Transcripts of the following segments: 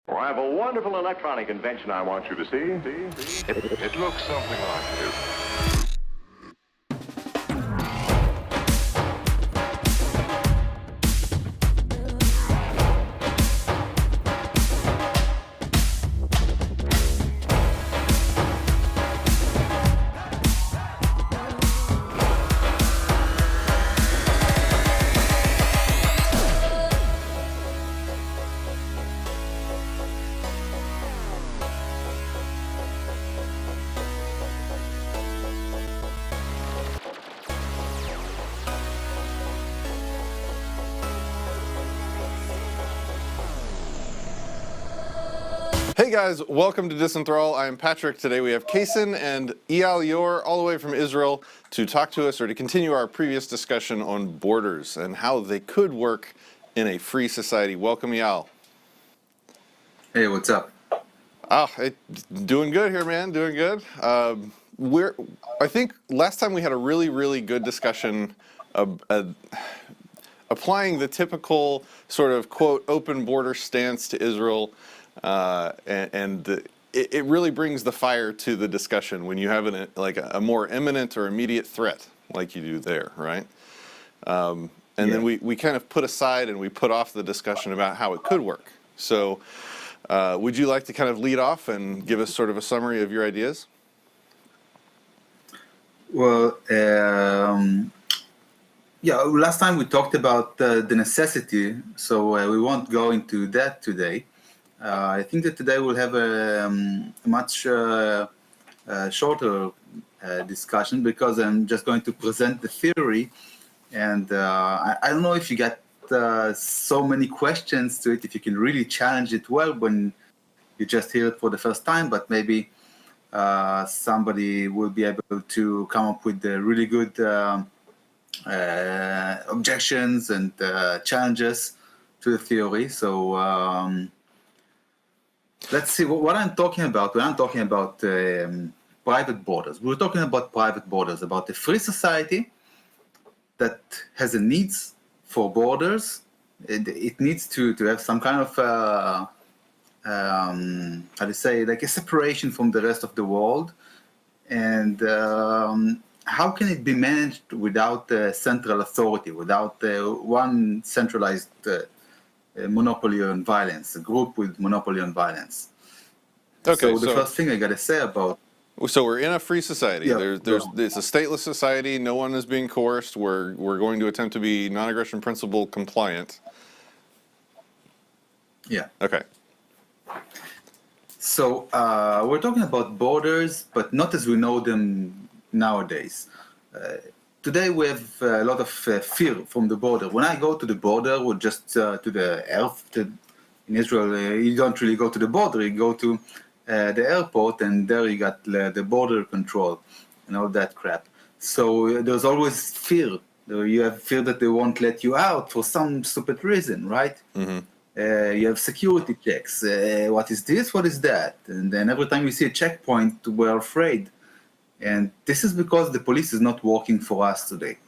Well, I have a wonderful electronic invention I want you to see. It looks something like this. Hey guys, welcome to Disenthrall. I'm Patrick. Today we have Kaysen and Eyal Lior all the way from Israel to talk to us or to continue our previous discussion on borders and how they could work in a free society. Welcome, Eyal. Hey, what's up? Doing good here, man. Doing good. I think last time we had a really good discussion of applying the typical sort of quote open border stance to Israel. It really brings the fire to the discussion when you have a more imminent or immediate threat like you do there, right? Then we kind of put aside and we put off the discussion about how it could work. So would you like to kind of lead off and give us sort of a summary of your ideas? Well, last time we talked about the necessity, so we won't go into that today. I think that today we'll have a much shorter discussion because I'm just going to present the theory, and I don't know if you got so many questions to it, if you can really challenge it well when you just hear it for the first time, but maybe somebody will be able to come up with really good objections and challenges to the theory. So let's see what I'm talking about. When I'm talking about private borders, we're talking about private borders, about a free society that has a needs for borders. It needs to have some kind of how to say, like a separation from the rest of the world. And how can it be managed without central authority, without one centralized monopoly on violence, a group with monopoly on violence? Okay, so the first thing I got to say about... So we're in a free society. Yeah, it's a stateless society. No one is being coerced. We're going to attempt to be non-aggression principle compliant. Yeah. Okay. So we're talking about borders, but not as we know them nowadays. Today we have a lot of fear from the border. When I go to the border, or just to the in Israel, you don't really go to the border. You go to the airport, and there you got the border control and all that crap. So there's always fear. You have fear that they won't let you out for some stupid reason, right? Mm-hmm. You have security checks. What is this? What is that? And then every time we see a checkpoint, we're afraid. And this is because the police is not working for us today.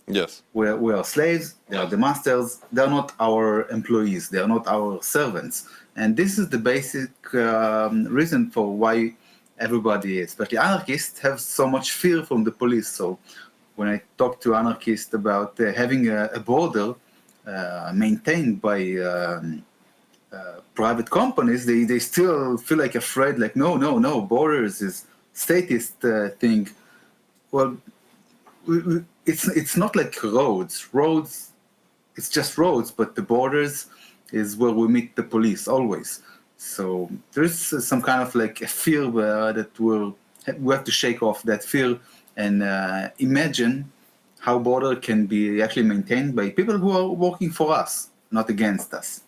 Yes. We are slaves. They are the masters. They are not our employees. They are not our servants. And this is the basic reason for why everybody, especially anarchists, have so much fear from the police. So when I talk to anarchists about having a border maintained by private companies, they still feel like afraid, like, no, borders is statist thing. Well, it's not like roads. Roads, it's just roads, but the borders is where we meet the police always. So there's some kind of like a fear that we have to shake off that fear and imagine how border can be actually maintained by people who are working for us, not against us.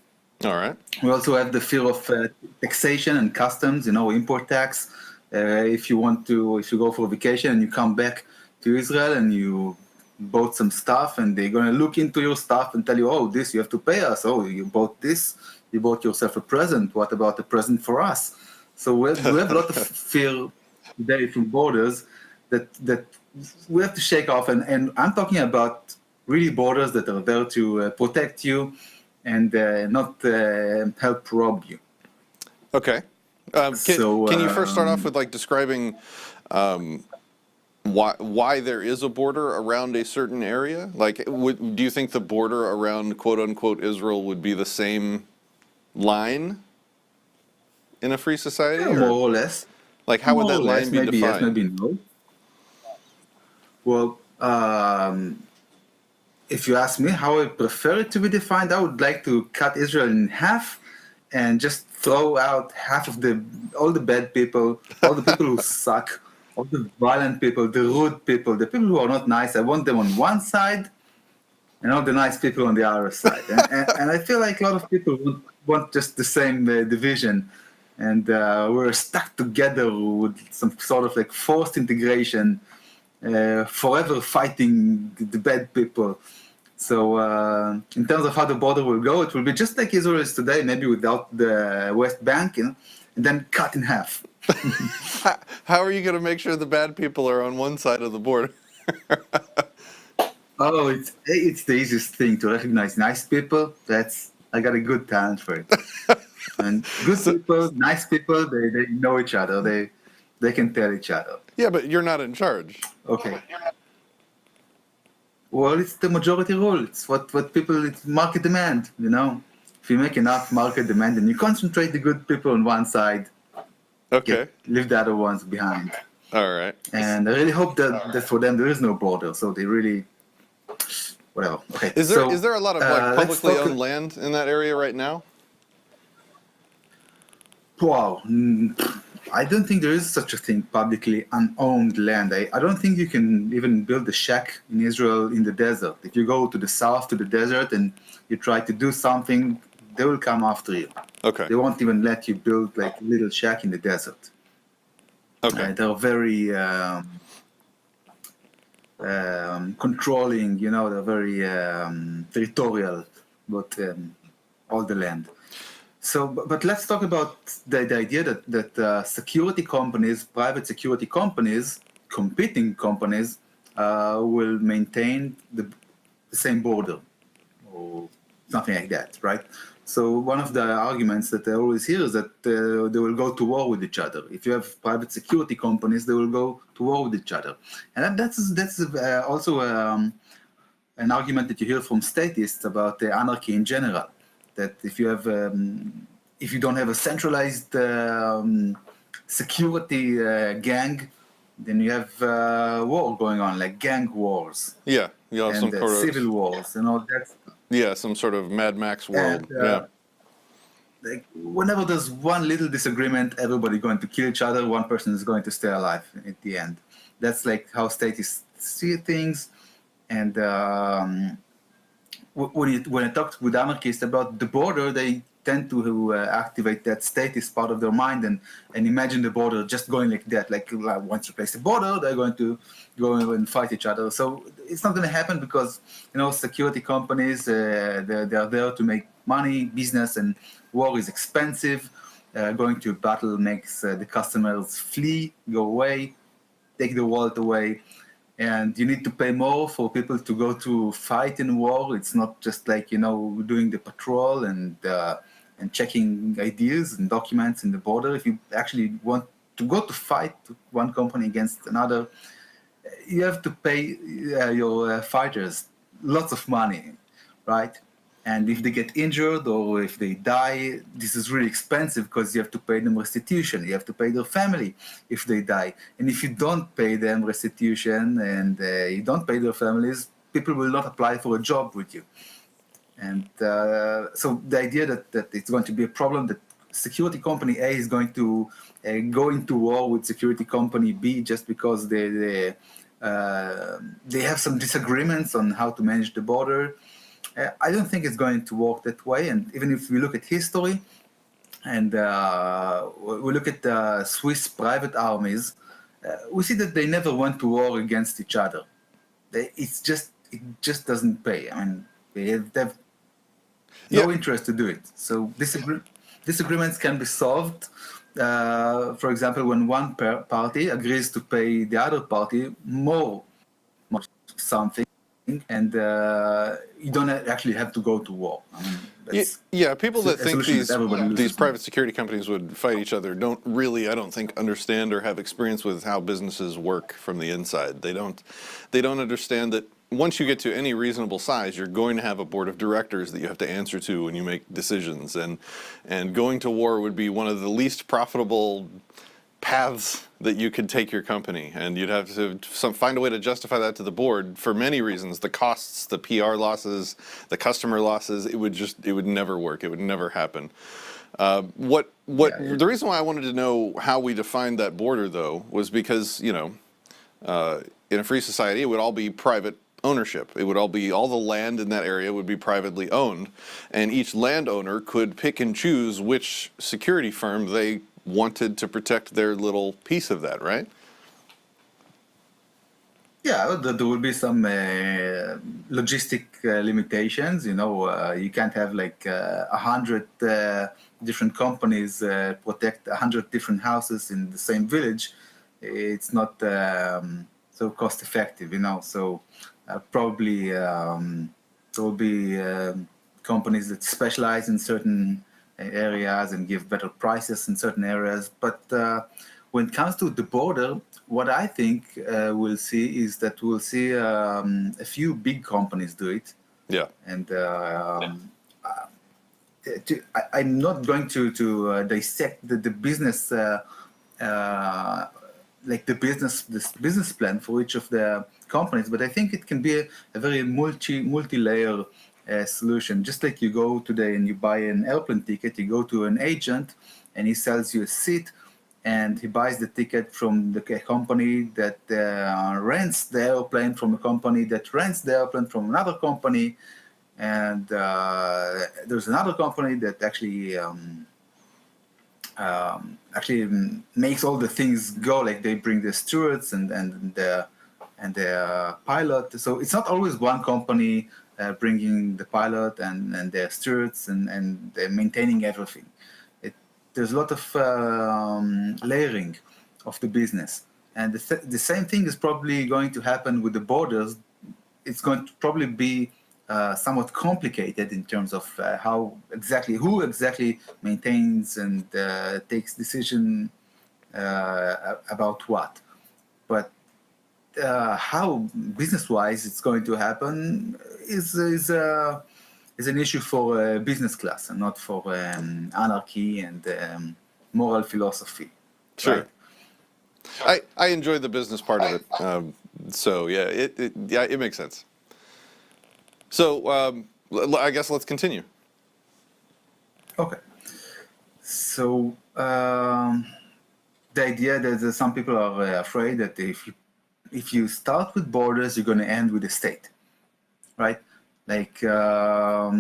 All right. We also have the fear of taxation and customs, import tax. If you go for a vacation and you come back to Israel and you bought some stuff and they're going to look into your stuff and tell you, oh, this, you have to pay us. Oh, you bought this, you bought yourself a present. What about a present for us? So we have a lot of fear today from borders that we have to shake off. And I'm talking about really borders that are there to protect you and not help rob you. Okay. Can you first start off with like describing why there is a border around a certain area? Like, do you think the border around quote unquote Israel would be the same line in a free society? Yeah, Or more or less. like, how would More that or line less. be Maybe yes, defined? maybe no. Well, if you ask me how I prefer it to be defined, I would like to cut Israel in half and just throw out half of all the bad people, all the people who suck, all the violent people, the rude people, the people who are not nice. I want them on one side and all the nice people on the other side. And I feel like a lot of people want just the same division. And we're stuck together with some sort of like forced integration, forever fighting the bad people. So in terms of how the border will go, it will be just like Israel is today, maybe without the West Bank, and then cut in half. How are you going to make sure the bad people are on one side of the border? Oh, it's the easiest thing to recognize nice people. I got a good talent for it. And good people, nice people, they know each other. They can tell each other. Yeah, but you're not in charge. Okay. Well, it's the majority rule. It's it's market demand, you know. If you make enough market demand and you concentrate the good people on one side, Okay. leave the other ones behind. All right. And I really hope that for them there is no border. So they really, well, okay. Is there a lot of like publicly talk- owned land in that area right now? Wow. I don't think there is such a thing, publicly unowned land. I don't think you can even build a shack in Israel in the desert. If you go to the south, to the desert, and you try to do something, they will come after you. Okay. They won't even let you build like a little shack in the desert. Okay. They're very controlling, you know, they're very territorial about all the land. So, but let's talk about the idea that security companies, private security companies, competing companies, will maintain the same border or something like that, right? So one of the arguments that I always hear is that they will go to war with each other. If you have private security companies, they will go to war with each other, and that's also an argument that you hear from statists about anarchy in general. That if you don't have a centralized security gang, then you have war going on, like gang wars Yeah. You'll have some and sort of civil wars and all that. yeah, some sort of Mad Max world. And Yeah. like whenever there's one little disagreement, everybody going to kill each other. One person is going to stay alive at the end. That's like how statists see things. And when I talked with anarchists about the border, they tend to activate that statist part of their mind and imagine the border just going like that. Like once you place the border, they're going to go and fight each other. So it's not going to happen because, you know, security companies, they are there to make money, business, and war is expensive. Going to a battle makes the customers flee, go away, take the wallet away. And you need to pay more for people to go to fight in war. It's not just like, you know, doing the patrol and checking ideas and documents in the border. If you actually want to go to fight one company against another, you have to pay your fighters lots of money, right? And if they get injured or if they die, this is really expensive because you have to pay them restitution. You have to pay their family if they die. And if you don't pay them restitution and you don't pay their families, people will not apply for a job with you. And so the idea that it's going to be a problem that security company A is going to go into war with security company B just because they have some disagreements on how to manage the border. I don't think it's going to work that way. And even if we look at history and we look at the Swiss private armies, we see that they never went to war against each other. It just doesn't pay. I mean, they have no interest to do it. So disagreements can be solved. For example, when one party agrees to pay the other party more something, and you don't actually have to go to war. I mean, that's Yeah, people that a think solution that everybody loses these from. private security companies would fight each other don't really, I don't think, understand or have experience with how businesses work from the inside. They don't understand that once you get to any reasonable size, you're going to have a board of directors that you have to answer to when you make decisions, and going to war would be one of the least profitable paths that you could take your company, and you'd have to find a way to justify that to the board for many reasons: the costs, the PR losses, the customer losses. It would never work. It would never happen. The reason why I wanted to know how we defined that border, though, was because, in a free society, it would all be private ownership. It would all the land in that area would be privately owned, and each landowner could pick and choose which security firm they wanted to protect their little piece of that, right? Yeah, there will be some logistic limitations. You can't have like 100 different companies protect 100 different houses in the same village. It's not so cost effective, So probably there will be companies that specialize in certain areas and give better prices in certain areas. But when it comes to the border, what I think we'll see is that we'll see a few big companies do it. Yeah. And I'm not going to dissect the business, like this business plan for each of the companies, but I think it can be a very multi-layer solution. Just like you go today and you buy an airplane ticket, you go to an agent and he sells you a seat, and he buys the ticket from the company that rents the airplane from a company that rents the airplane from another company, and there's another company that actually makes all the things go. Like they bring the stewards and the pilot. So it's not always one company bringing the pilot and their stewards and they're maintaining everything. There's a lot of layering of the business. And the same thing is probably going to happen with the borders. It's going to probably be somewhat complicated in terms of who exactly maintains and takes decision about what. But how business-wise it's going to happen is an issue for business class and not for anarchy and moral philosophy. Sure. Right? I enjoy the business part of it. So yeah, it makes sense. So I guess let's continue. Okay. So the idea that some people are afraid that if you start with borders, you're going to end with a state, right? Like, but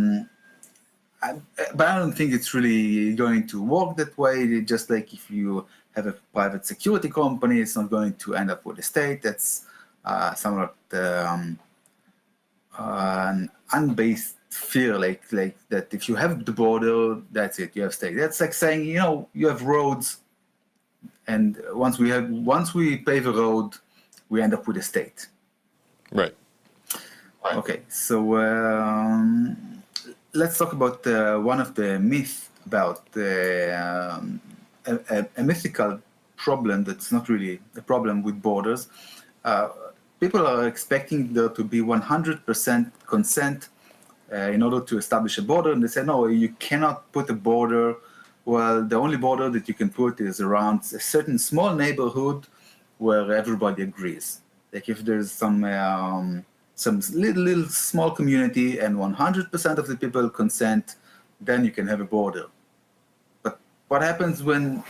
I don't think it's really going to work that way. Just like if you have a private security company, it's not going to end up with a state. That's somewhat an unbased fear, like that if you have the border, that's it, you have state. That's like saying, you have roads, and once we pave a road, we end up with a state. Right. Okay, so let's talk about one of the myths about a mythical problem that's not really a problem with borders. People are expecting there to be 100% consent in order to establish a border, and they say, no, you cannot put a border. Well, the only border that you can put is around a certain small neighborhood where everybody agrees. Like if there's some little small community and 100% of the people consent, then you can have a border. But what happens when,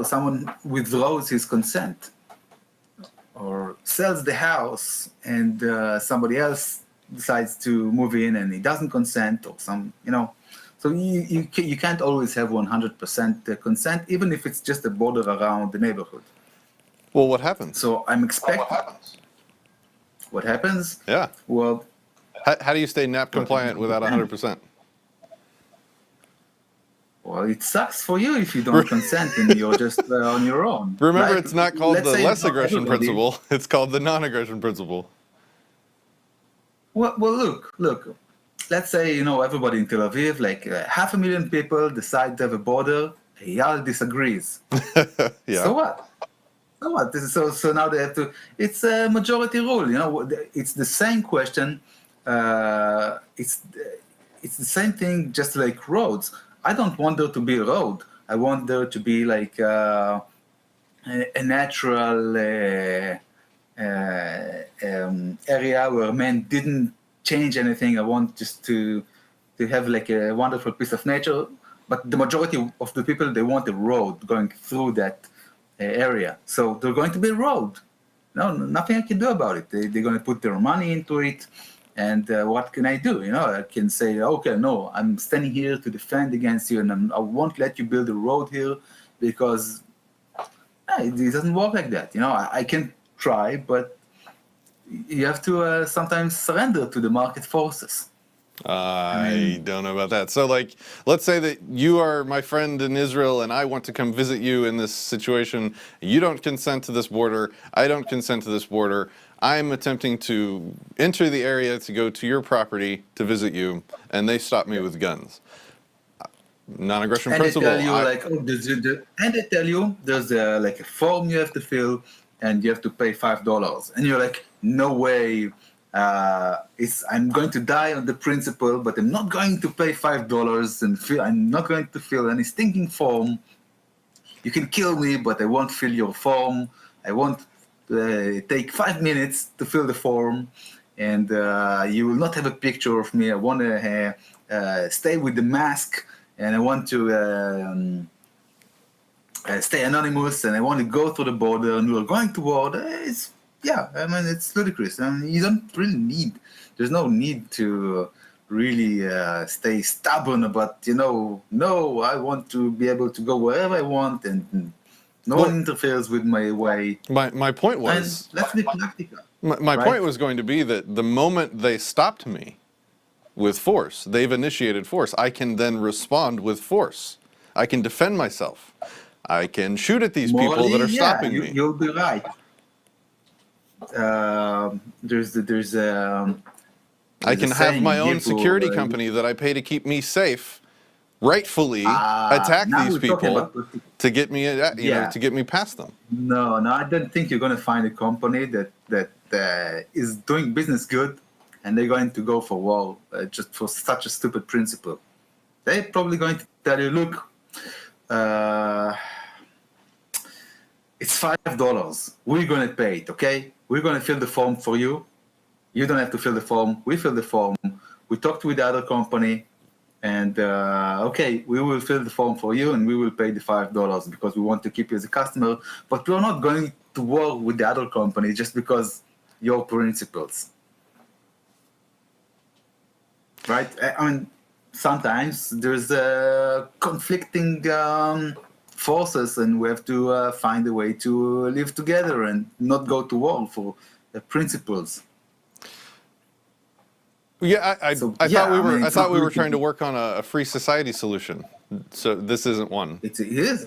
someone withdraws his consent or sells the house and somebody else decides to move in and he doesn't consent, or so you can't always have 100% consent, even if it's just a border around the neighborhood. Well, what happens? So I'm expecting. What happens? Yeah. Well, how do you stay NAP compliant without 100%? Well, it sucks for you if you don't consent and you're just on your own. Remember, it's not called the less aggression everybody. principle. It's called the non-aggression principle. Look. Let's say, everybody in Tel Aviv, like 500,000 people decide to have a border. Eyal disagrees. Yeah. So what? So what? So now they have to. It's a majority rule. It's the same question. It's the same thing, just like roads. I don't want there to be a road. I want there to be like a natural area where man didn't change anything. I want just to have like a wonderful piece of nature. But the majority of the people, they want a road going through that area. So there's going to be a road. No, nothing I can do about it. They're going to put their money into it. And what can I do? I can say, okay, no, I'm standing here to defend against you, and I won't let you build a road here because it doesn't work like that. I can try, but you have to sometimes surrender to the market forces. I don't know about that. So, like, let's say that you are my friend in Israel and I want to come visit you in this situation. You don't consent to this border. I don't consent to this border. I'm attempting to enter the area to go to your property to visit you, and they stop me with guns. Non-aggression principle. And they tell you there's like a form you have to fill, and you have to pay $5. And you're like, no way. I'm going to die on the principle, but I'm not going to pay $5 and I'm not going to fill any stinking form. You can kill me, but I won't fill your form. I won't take 5 minutes to fill the form, and you will not have a picture of me. I want to stay with the mask, and I want to stay anonymous, and I want to go through the border, and we're going to war. It's ludicrous. You don't really need. There's no need to really stay stubborn about. No, I want to be able to go wherever I want, and no one interferes with my way. My point was. And let's be practical. My point was going to be that the moment they stopped me with force, they've initiated force. I can then respond with force. I can defend myself. I can shoot at these people that are stopping me. You'll be right. There's I can have my own security company that I pay to keep me safe, rightfully attack these people to get me, to get me past them. No, I don't think you're going to find a company that is doing business good, and they're going to go for war just for such a stupid principle. They're probably going to tell you, look, it's $5. We're going to pay it, okay? We're going to fill the form for you. You don't have to fill the form. We fill the form. We talked with the other company, and okay, we will fill the form for you, and we will pay the $5 because we want to keep you as a customer. But we're not going to work with the other company just because your principles, right? Sometimes there's conflicting forces, and we have to find a way to live together and not go to war for principles. Yeah, I thought we were trying to work on a free society solution. So this isn't one. It is.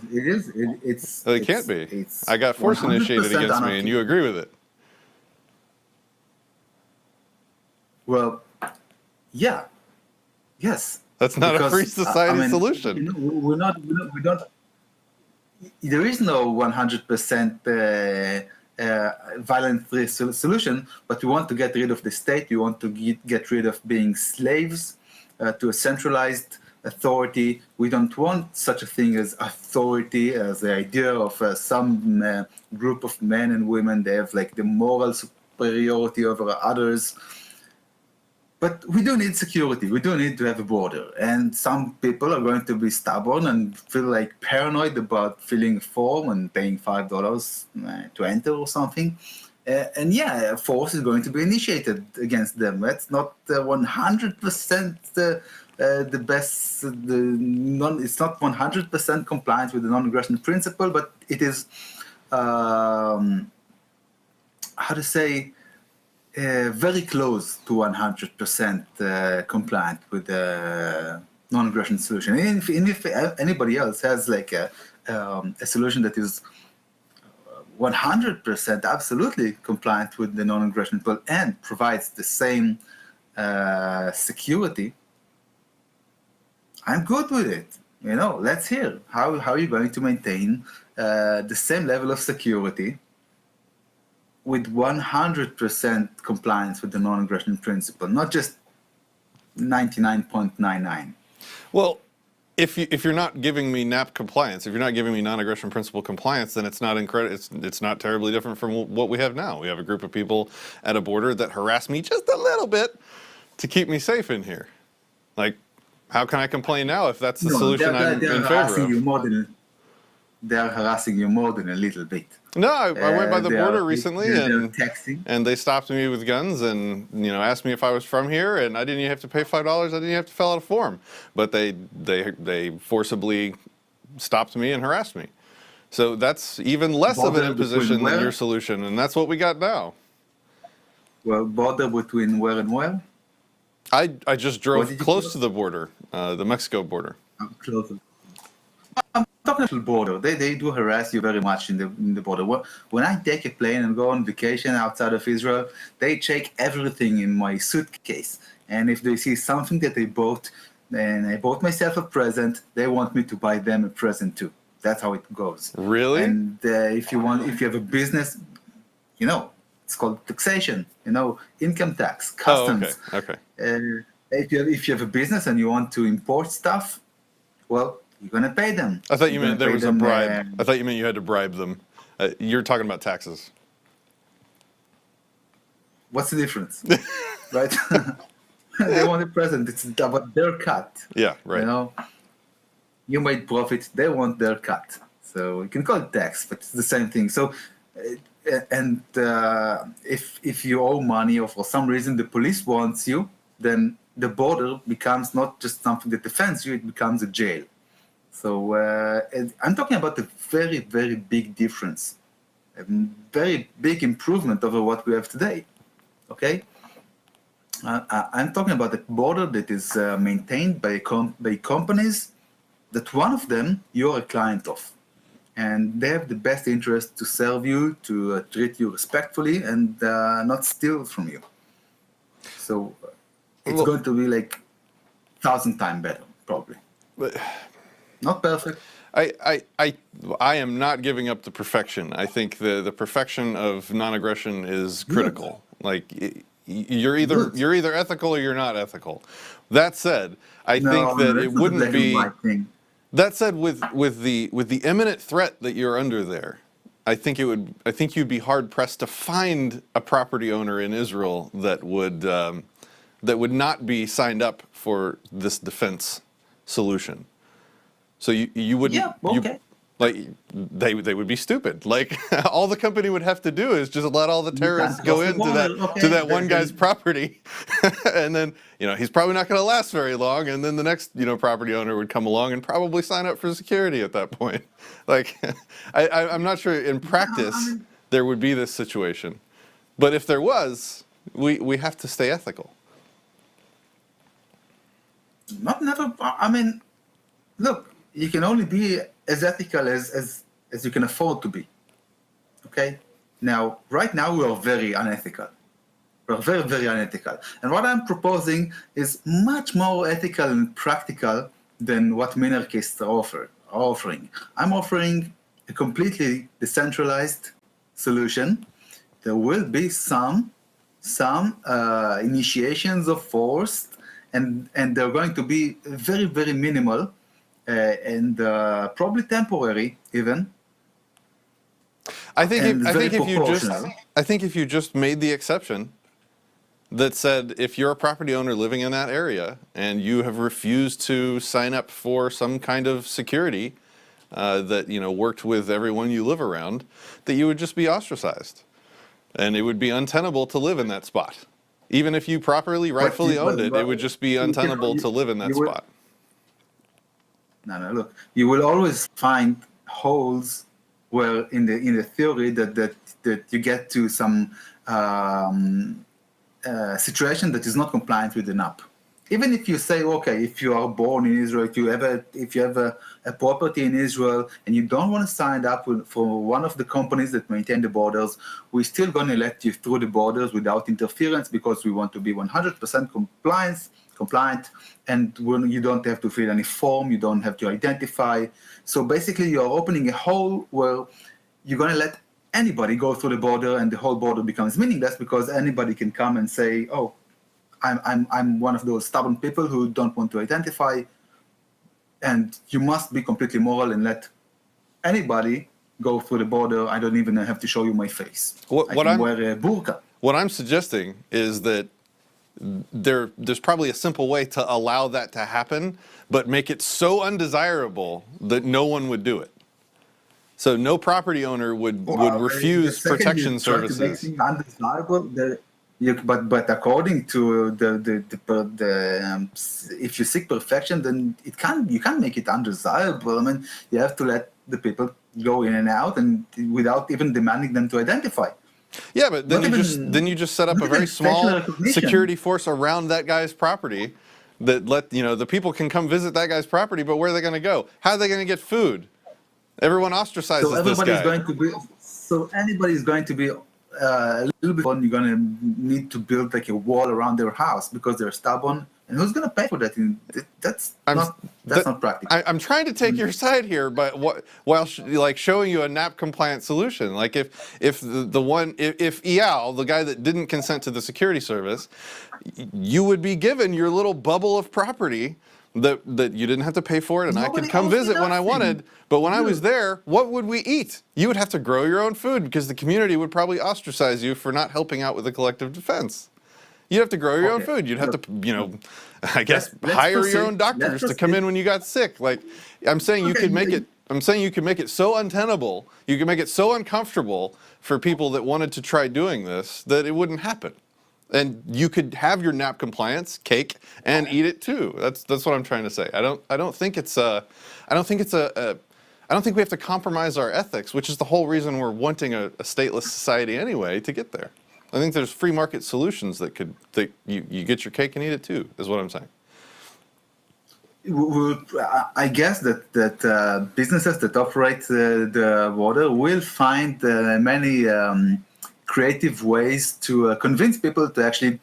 It can't be. I got force initiated against me, and you agree with it. Well, yeah, yes. That's not a free society solution. We don't. There is no 100% violent-free solution, but we want to get rid of the state. We want to get rid of being slaves to a centralized authority. We don't want such a thing as authority, as the idea of some group of men and women. They have like the moral superiority over others. But we do need security. We do need to have a border. And some people are going to be stubborn and feel like paranoid about filling a form and paying $5 to enter or something. And yeah, force is going to be initiated against them. That's not 100% the best. It's not 100% compliant with the non-aggression principle, but it is, how to say, very close to 100% compliant with the non-aggression solution. And if anybody else has like a solution that is 100% absolutely compliant with the non-aggression principle and provides the same security, I'm good with it. Let's hear how are you going to maintain the same level of security with 100% compliance with the non-aggression principle, not just 99.99. Well, if you're not giving me NAP compliance, if you're not giving me non-aggression principle compliance, then it's not terribly different from what we have now. We have a group of people at a border that harass me just a little bit to keep me safe in here. Like, how can I complain now if that's the solution I'm in favor of? They're harassing you more than a little bit. No, I went by the border recently, and they stopped me with guns and asked me if I was from here, and I didn't even have to pay $5. I didn't even have to fill out a form, but they forcibly stopped me and harassed me. So that's even less of an imposition than your solution, and that's what we got now. Well, border between where and where? I just drove close to the border, the Mexico border. Close. I'm talking about the border. They do harass you very much in the border. When I take a plane and go on vacation outside of Israel, they check everything in my suitcase. And if they see something that I bought, and I bought myself a present, they want me to buy them a present too. That's how it goes. Really? And if you have a business, it's called taxation. Income tax, customs. Oh, okay. If you have a business and you want to import stuff, well, you're going to pay them. I thought you meant there was a bribe. I thought you meant you had to bribe them. You're talking about taxes. What's the difference? Right? They want a present. It's about their cut. Yeah, right. You made profit. They want their cut. So you can call it tax, but it's the same thing. So, and if you owe money or for some reason the police wants you, then the border becomes not just something that defends you, it becomes a jail. So I'm talking about a very, very big difference, a very big improvement over what we have today, okay? I'm talking about a border that is maintained by companies that one of them you're a client of. And they have the best interest to serve you, to treat you respectfully, and not steal from you. So it's going to be like 1,000 times better, probably. But not perfect. I am not giving up the perfection. I think the perfection of non-aggression is critical. Good. Like you're either ethical or you're not ethical. That said, I think that it wouldn't be. That said, with the imminent threat that you're under there, I think you'd be hard pressed to find a property owner in Israel that would not be signed up for this defense solution. So you wouldn't. Yeah, okay. They would be stupid. Like all the company would have to do is just let all the terrorists go into that one guy's property, and then he's probably not going to last very long. And then the next property owner would come along and probably sign up for security at that point. Like I'm not sure in practice there would be this situation, but if there was, we have to stay ethical. Never. I mean, look, you can only be as ethical as you can afford to be. Okay? Now, right now we are very unethical. We're very, very unethical. And what I'm proposing is much more ethical and practical than what minarchists are offering. I'm offering a completely decentralized solution. There will be some initiations of force, and they're going to be very, very minimal. And probably temporary, even. I think if you just made the exception that said if you're a property owner living in that area and you have refused to sign up for some kind of security that worked with everyone you live around, that you would just be ostracized, and it would be untenable to live in that spot. Even if you rightfully owned it, it would just be untenable to live in that spot. No, look, you will always find holes where in the theory that you get to some situation that is not compliant with the NAP. even if you say, okay, if you are born in Israel, if you have a property in Israel, and you don't want to sign up for one of the companies that maintain the borders, we're still going to let you through the borders without interference because we want to be 100% compliant, and when you don't have to fill any form, you don't have to identify. So basically, you're opening a hole where you're going to let anybody go through the border, and the whole border becomes meaningless because anybody can come and say, "Oh, I'm one of those stubborn people who don't want to identify," and you must be completely moral and let anybody go through the border. I don't even have to show you my face. I can wear a burqa. What I'm suggesting is that there's probably a simple way to allow that to happen, but make it so undesirable that no one would do it. So no property owner would refuse protection services. Undesirable. But according to if you seek perfection, then you can't make it undesirable. I mean, you have to let the people go in and out, and without even demanding them to identify. Yeah, but then you just set up a very small security force around that guy's property that the people can come visit that guy's property, but where are they going to go? How are they going to get food? Everyone ostracizes this guy. So anybody's going to be a little bit fun. You're going to need to build like a wall around their house because they're stubborn. And who's going to pay for that? That's not practical. I'm trying to take your side here, but while showing you a NAP compliant solution. Like if Eyal, the guy that didn't consent to the security service, you would be given your little bubble of property that you didn't have to pay for it, and I could come visit when I wanted. But when I was there, what would we eat? You would have to grow your own food because the community would probably ostracize you for not helping out with the collective defense. You'd have to grow your own food. You'd have to, I guess, hire your own doctors to come in when you got sick. Like, I'm saying you could make it. I'm saying you could make it so untenable. You could make it so uncomfortable for people that wanted to try doing this that it wouldn't happen. And you could have your NAP compliance cake and eat it too. That's what I'm trying to say. I don't think we have to compromise our ethics, which is the whole reason we're wanting a stateless society anyway to get there. I think there's free market solutions that you get your cake and eat it too, is what I'm saying. I guess that businesses that operate the border will find many creative ways to convince people to actually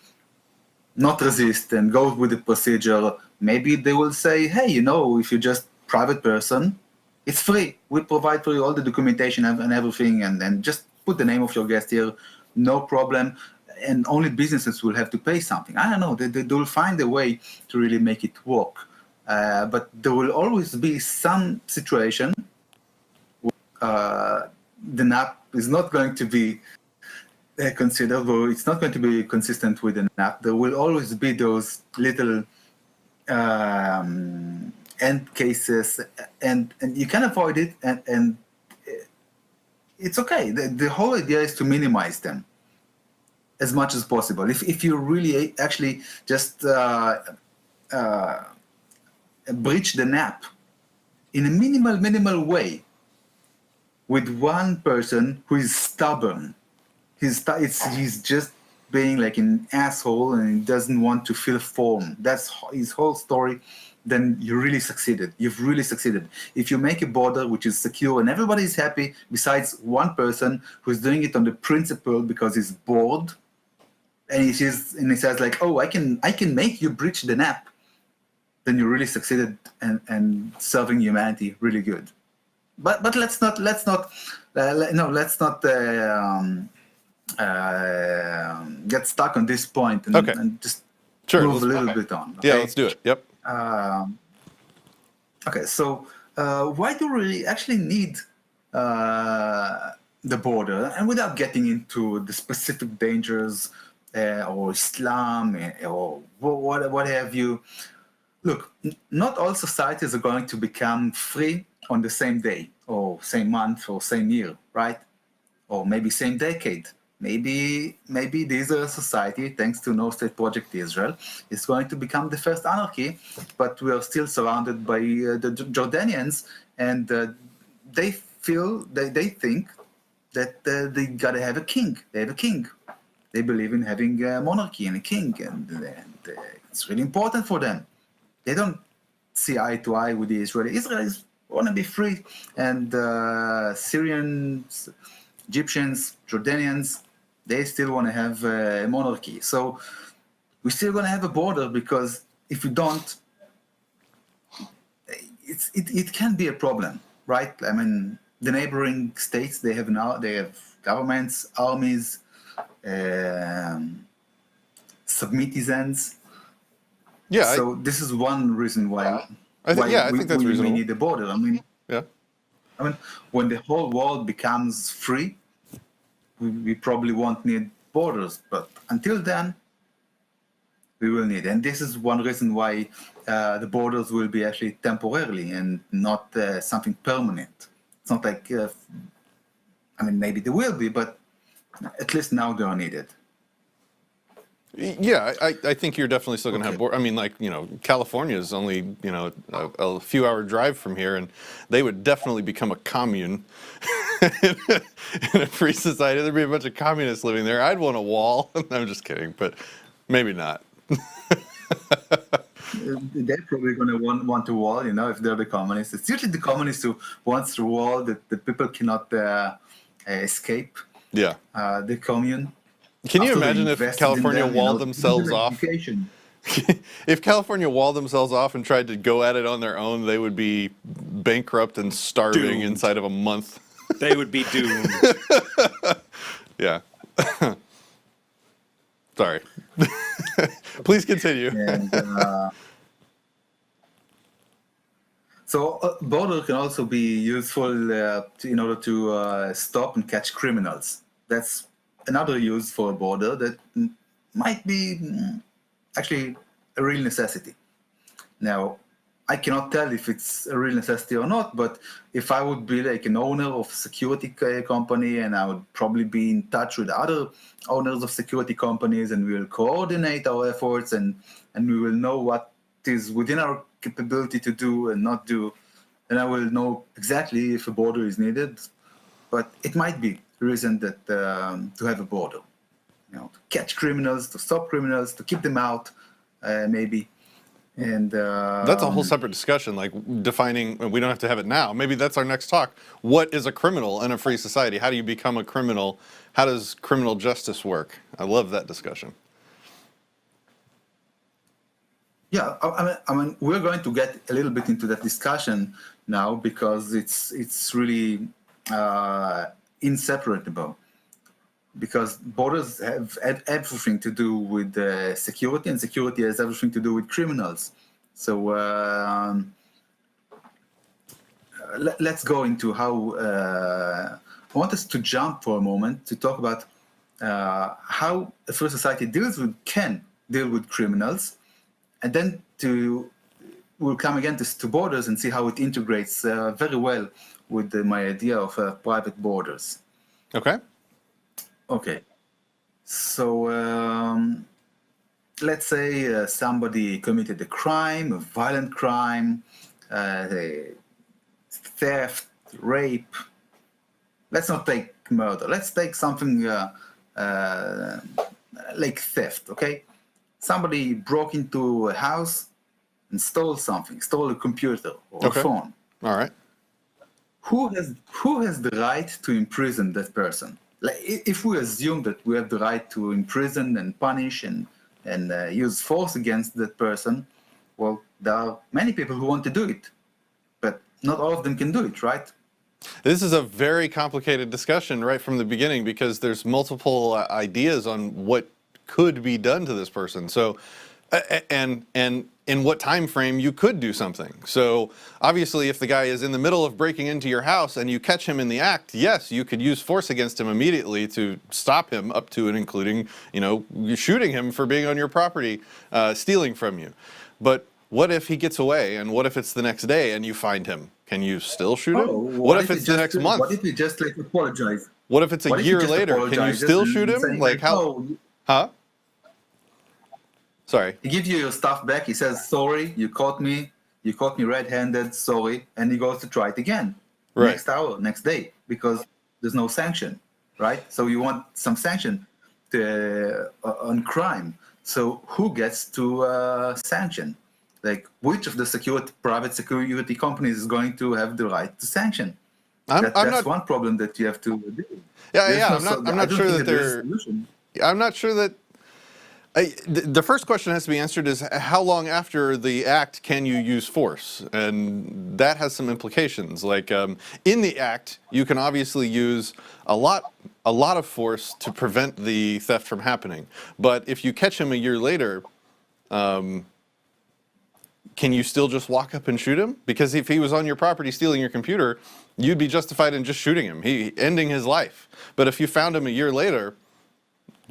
not resist and go with the procedure. Maybe they will say, hey, if you're just private person, it's free. We provide for you all the documentation and everything, and just put the name of your guest here. No problem, and only businesses will have to pay something. I don't know. They will find a way to really make it work. But there will always be some situation where the NAP is not going to be considered, or it's not going to be consistent with the NAP. There will always be those little end cases, and you can avoid it, and it's okay. The whole idea is to minimize them as much as possible. If you really actually just breach the NAP in a minimal way with one person who is stubborn, he's just being like an asshole and he doesn't want to fill form. That's his whole story. Then you really succeeded. You've really succeeded. If you make a border which is secure and everybody is happy, besides one person who's doing it on the principle because he's bored, and he says like, "Oh, I can make you breach the NAP," then you really succeeded and serving humanity really good. But let's not get stuck on this point and just move a little bit on. Okay? Yeah, let's do it. Yep. Okay, so why do we actually need the border? And without getting into the specific dangers or Islam or what have you, look, not all societies are going to become free on the same day or same month or same year, right? Or maybe same decade. Maybe the Israel society, thanks to No State Project Israel, is going to become the first anarchy, but we are still surrounded by the Jordanians, and they think that they gotta have a king. They have a king. They believe in having a monarchy and a king, and It's really important for them. They don't see eye to eye with the Israelis. Israelis want to be free, and Syrians, Egyptians, Jordanians, they still want to have a monarchy. So we're still going to have a border, because if we don't, it can be a problem, right? I mean, the neighboring states, they have governments, armies, submitizens. Yeah. So this is one reason why. I think that's reasonable. We need a border. Yeah. I mean, when the whole world becomes free, we probably won't need borders. But until then, we will need. And this is one reason why the borders will be actually temporarily and not something permanent. It's not like, maybe they will be, but at least now they are needed. Yeah, I think you're definitely still going to have I mean, like, California is only, a few hour drive from here, and they would definitely become a commune in a free society. There'd be a bunch of communists living there. I'd want a wall. I'm just kidding, but maybe not. They're probably going to want a wall, if they're the communists. It's usually the communists who wants the wall that the people cannot escape. Yeah. The commune. Can you imagine if California walled themselves off? If California walled themselves off and tried to go at it on their own, they would be bankrupt and starving inside of a month. They would be doomed. Yeah. Sorry. Please continue. And, so border can also be useful in order to stop and catch criminals. That's another use for a border that might be actually a real necessity. Now, I cannot tell if it's a real necessity or not, but if I would be like an owner of a security company, and I would probably be in touch with other owners of security companies, and we will coordinate our efforts, and we will know what is within our capability to do and not do, and I will know exactly if a border is needed. But it might be a reason that to have a border, to catch criminals, to stop criminals, to keep them out, maybe. And that's a whole separate discussion, like defining. We don't have to have it now. Maybe that's our next talk. What is a criminal in a free society? How do you become a criminal? How does criminal justice work? I love that discussion. Yeah, I mean, we're going to get a little bit into that discussion now, because it's really inseparable. Because borders have everything to do with security, and security has everything to do with criminals. So let's go into how. I want us to jump for a moment to talk about how a free society can deal with criminals, and then we'll come again to borders and see how it integrates very well with my idea of private borders. Okay. Okay, so let's say somebody committed a crime, a violent crime, theft, rape. Let's not take murder. Let's take something like theft, okay? Somebody broke into a house and stole something, stole a computer or a phone. All right. Who has the right to imprison that person? Like, if we assume that we have the right to imprison and punish and use force against that person, well, there are many people who want to do it, but not all of them can do it, right? This is a very complicated discussion right from the beginning, because there's multiple ideas on what could be done to this person. So, and in what time frame you could do something. So obviously, if the guy is in the middle of breaking into your house and you catch him in the act, yes, you could use force against him immediately to stop him, up to and including, shooting him for being on your property, stealing from you. But what if he gets away, and what if it's the next day and you find him? Can you still shoot him? What if it's the next month? What if you just apologize? What if it's a year later? Can you still shoot him? Like how? Huh? Sorry. He gives you your stuff back. He says, sorry, you caught me red-handed, sorry. And he goes to try it again. Right. Next hour, next day, because there's no sanction, right? So you want some sanction on crime. So who gets to sanction? Like, which of the private security companies is going to have the right to sanction? I'm That's not. one problem that you have to deal with. Yeah, There's yeah. no I'm not. so- I'm I not don't sure think that there's a they're. solution. I'm not sure that. The first question has to be answered is how long after the act can you use force, and that has some implications. Like in the act, you can obviously use a lot of force to prevent the theft from happening. But if you catch him a year later, can you still just walk up and shoot him? Because if he was on your property stealing your computer, you'd be justified in just shooting him, ending his life. But if you found him a year later,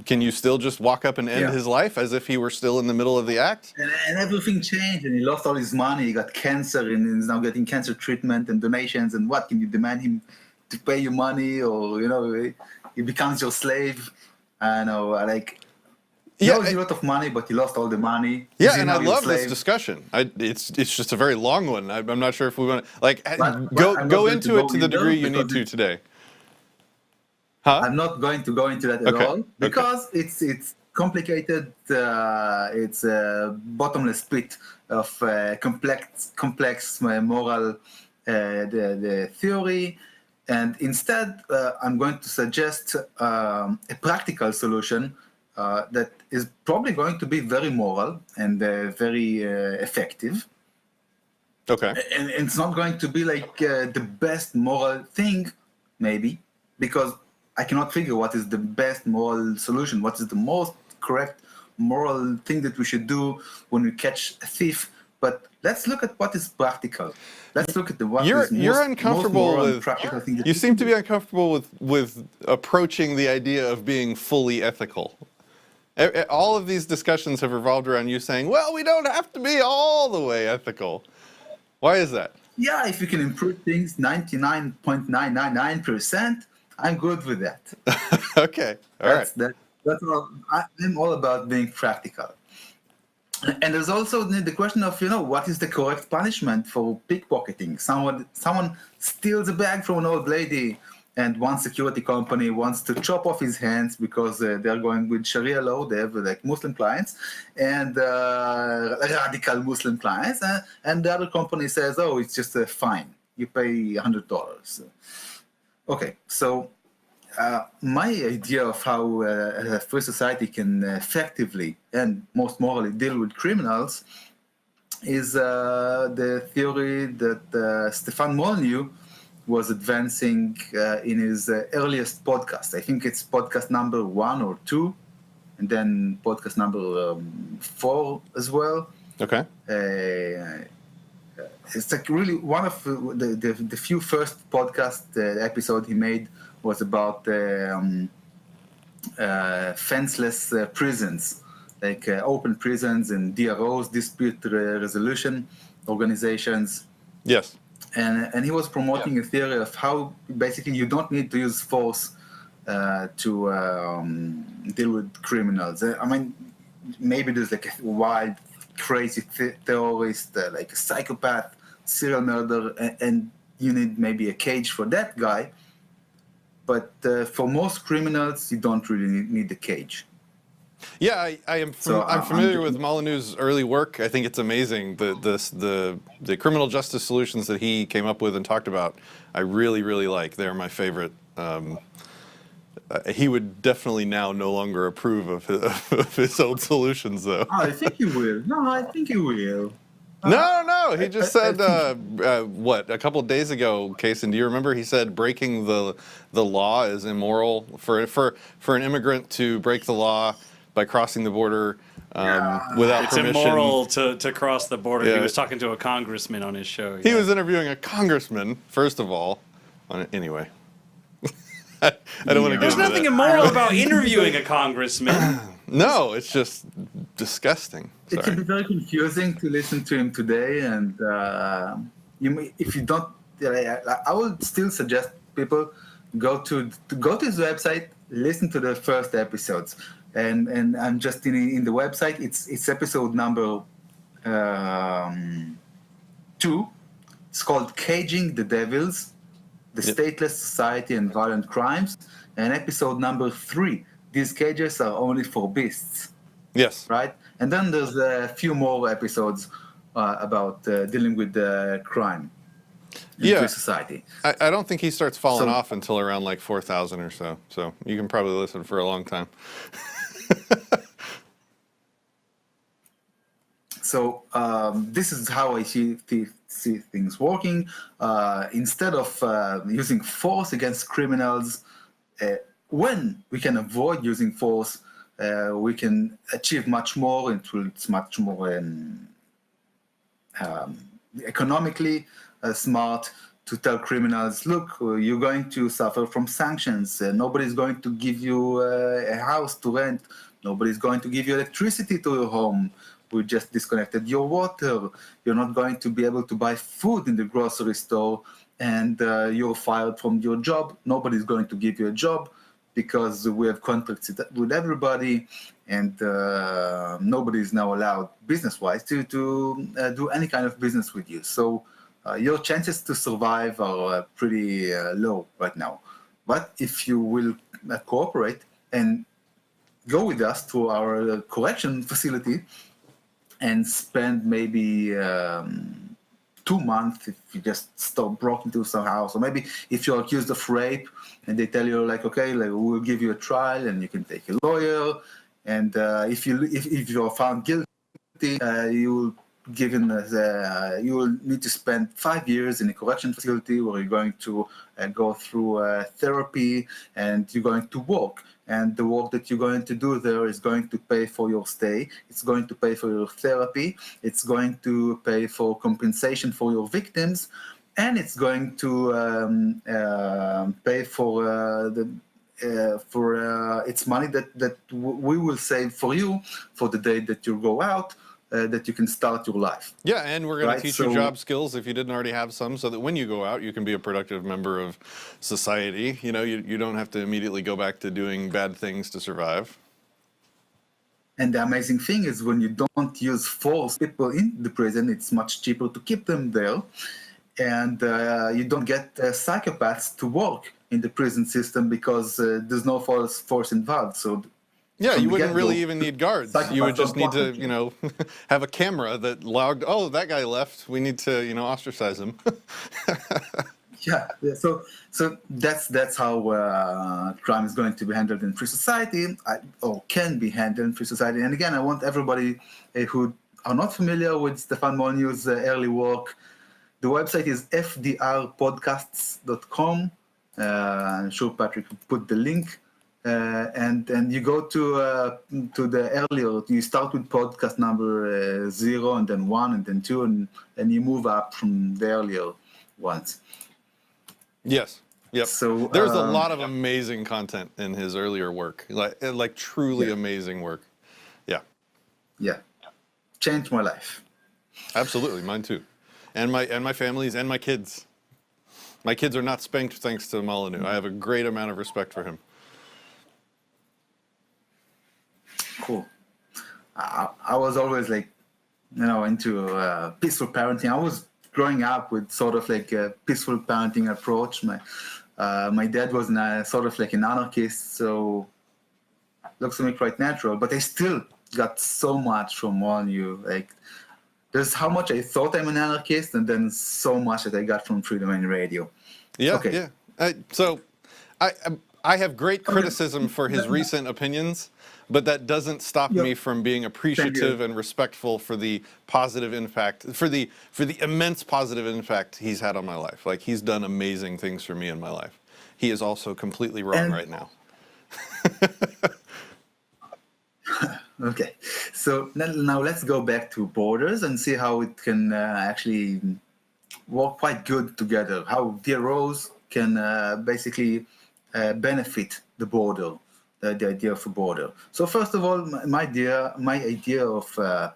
can you still just walk up and end his life as if he were still in the middle of the act? And everything changed, and he lost all his money. He got cancer, and he's now getting cancer treatment and donations. And what can you demand him to pay you money, or he becomes your slave? I know, like. He owes you a lot of money, but he lost all the money. Yeah, and I love this discussion. It's just a very long one. I'm not sure if we want to go into it to the degree you need to today. Huh? I'm not going to go into that at all because it's complicated. It's a bottomless pit of complex moral the theory, and instead I'm going to suggest a practical solution that is probably going to be very moral and very effective. Okay. And it's not going to be like the best moral thing, maybe, because I cannot figure what is the best moral solution, what is the most correct moral thing that we should do when we catch a thief. But let's look at what is practical. Let's look at what is most moral and practical thing. You seem to be uncomfortable with approaching the idea of being fully ethical. All of these discussions have revolved around you saying, well, we don't have to be all the way ethical. Why is that? Yeah, if you can improve things 99.999%, I'm good with that. Okay, all right. That's all. I'm all about being practical. And there's also the question of, what is the correct punishment for pickpocketing? Someone steals a bag from an old lady, and one security company wants to chop off his hands because they're going with Sharia law. They have like Muslim clients and radical Muslim clients. And the other company says, oh, it's just a fine. You pay $100. Okay, so my idea of how a free society can effectively and most morally deal with criminals is the theory that Stefan Molyneux was advancing in his earliest podcast. I think it's podcast number 1 or 2, and then podcast number 4 as well. Okay. It's like really one of the few first podcast episode he made was about fenceless prisons, like open prisons and DROs, dispute resolution organizations. Yes. And he was promoting a theory of how basically you don't need to use force to deal with criminals. I mean, maybe there's like a wild, crazy terrorist, like a psychopath, serial murderer, and you need maybe a cage for that guy. But for most criminals, you don't really need a cage. Yeah, I'm familiar with Molyneux's early work. I think it's amazing the criminal justice solutions that he came up with and talked about. I really, really like. They're my favorite. He would definitely now no longer approve of his old solutions, though. I think he will. No, I think he will. No. He just said what a couple of days ago, Kaysen. Do you remember? He said breaking the law is immoral for an immigrant to break the law by crossing the border without permission. It's immoral to cross the border. Yeah. He was talking to a congressman on his show. He was interviewing a congressman, first of all. Anyway. I don't want to go There's into nothing that. immoral about interviewing a congressman. No, it's just disgusting. It can be very confusing to listen to him today, and if you don't, I would still suggest people go to his website, listen to the first episodes, and I'm just in the website. It's episode number 2. It's called "Caging the Devils: The Stateless Society and Violent Crimes," and episode number 3. These cages are only for beasts. Yes. right? And then there's a few more episodes about dealing with crime in free society. I don't think he starts falling So- off until around like 4,000 or so. So you can probably listen for a long time. So this is how I see things working. Instead of using force against criminals, when we can avoid using force, we can achieve much more. It's much more economically smart to tell criminals, look, you're going to suffer from sanctions. Nobody's going to give you a house to rent. Nobody's going to give you electricity to your home. We just disconnected your water. You're not going to be able to buy food in the grocery store, and you're fired from your job. Nobody's going to give you a job because we have contracts with everybody, and nobody is now allowed, business-wise, to do any kind of business with you. So your chances to survive are pretty low right now. But if you will cooperate and go with us to our correction facility and spend maybe 2 months if you just broke into some house, or maybe if you're accused of rape and they tell you like, okay, like we'll give you a trial and you can take a lawyer, and if you're found guilty, you will you will need to spend 5 years in a correction facility where you're going to go through therapy, and you're going to work. And the work that you're going to do there is going to pay for your stay. It's going to pay for your therapy. It's going to pay for compensation for your victims. And it's going to pay for it's money that we will save for you for the day that you go out, that you can start your life. Yeah, and we're going to teach you So- job skills if you didn't already have some, so that when you go out, you can be a productive member of society. You know, you don't have to immediately go back to doing bad things to survive. And the amazing thing is when you don't use force people in the prison, it's much cheaper to keep them there. And you don't get psychopaths to work in the prison system because there's no force involved. So Yeah, from you the wouldn't really get-go, even need guards. psychopaths You would just don't need to, want you know, have a camera that logged, oh, that guy left. We need to, you know, ostracize him. Yeah. So that's how crime is going to be handled in free society, or can be handled in free society. And again, I want everybody who are not familiar with Stefan Molyneux's early work. The website is fdrpodcasts.com. I'm sure Patrick put the link. And you go to the earlier. You start with podcast number 0, and then 1, and then 2, and you move up from the earlier ones. Yes. Yep. So there's a lot of amazing content in his earlier work, like truly amazing work. Yeah. Yeah, changed my life. Absolutely, mine too, and my family's and my kids. My kids are not spanked thanks to Molyneux. I have a great amount of respect for him. Cool. I was always like, into peaceful parenting. I was growing up with sort of like a peaceful parenting approach. My dad was sort of like an anarchist, so looks to me quite natural. But I still got so much from Molyneux. Like, there's how much I thought I'm an anarchist, and then so much that I got from Free Domain Radio. Yeah, Okay. yeah. So I have great criticism for his recent opinions, but that doesn't stop me from being appreciative and respectful for the positive impact, for the immense positive impact he's had on my life. Like, he's done amazing things for me in my life. He is also completely wrong right now. Okay, so now let's go back to borders and see how it can actually work quite good together. How DROs can basically benefit the border, the idea of a border. So first of all, my idea of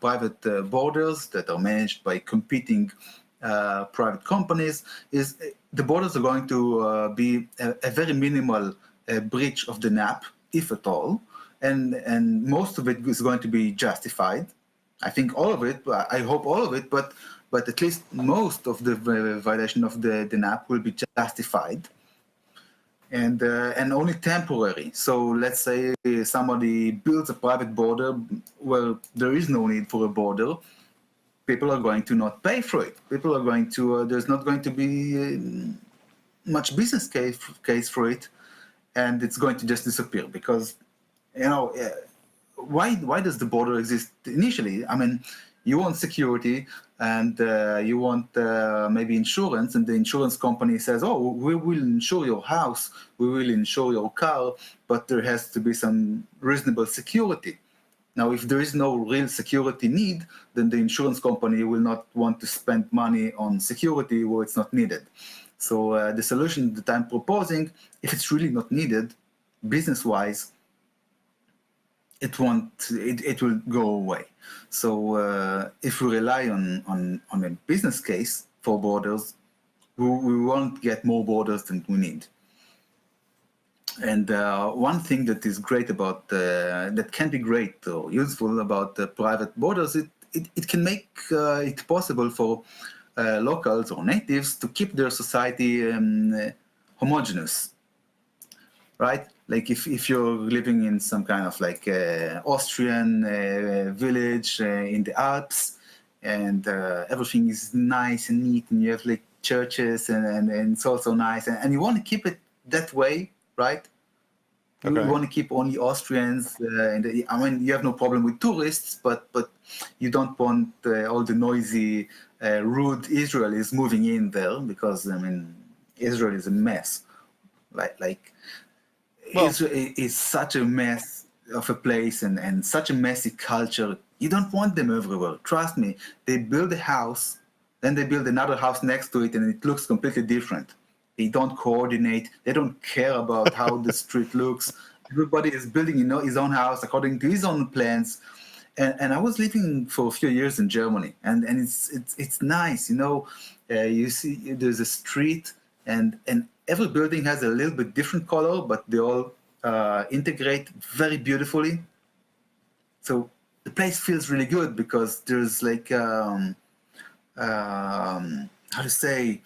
private borders that are managed by competing private companies is the borders are going to be a very minimal breach of the NAP, if at all. And most of it is going to be justified. I think all of it. I hope all of it, but at least most of the violation of the NAP will be justified. and only temporary. So let's say somebody builds a private border where there is no need for a border. People are going to not pay for it. People are going to there's not going to be much business case for it, and it's going to just disappear because why does the border exist initially? I mean, you want security and you want maybe insurance, and the insurance company says, oh, we will insure your house, we will insure your car, but there has to be some reasonable security. Now, if there is no real security need, then the insurance company will not want to spend money on security where it's not needed. So the solution that I'm proposing, if it's really not needed, business-wise, it will go away. So if we rely on a business case for borders, we won't get more borders than we need. And one thing that is great about that can be great or useful about private borders, it can make it possible for locals or natives to keep their society homogeneous, right? Like if you're living in some kind of like Austrian village in the Alps, and everything is nice and neat, and you have like churches and it's also nice, and you want to keep it that way, right? Okay. You want to keep only Austrians. I mean, you have no problem with tourists, but you don't want all the noisy, rude Israelis moving in there, because I mean, Israel is a mess. Israel is such a mess of a place and such a messy culture. You don't want them everywhere. Trust me. They build a house, then they build another house next to it, and it looks completely different. They don't coordinate. They don't care about how the street looks. Everybody is building his own house according to his own plans. And I was living for a few years in Germany, and it's nice. You see there's a street, and every building has a little bit different color, but they all integrate very beautifully. So the place feels really good because there's like how to say.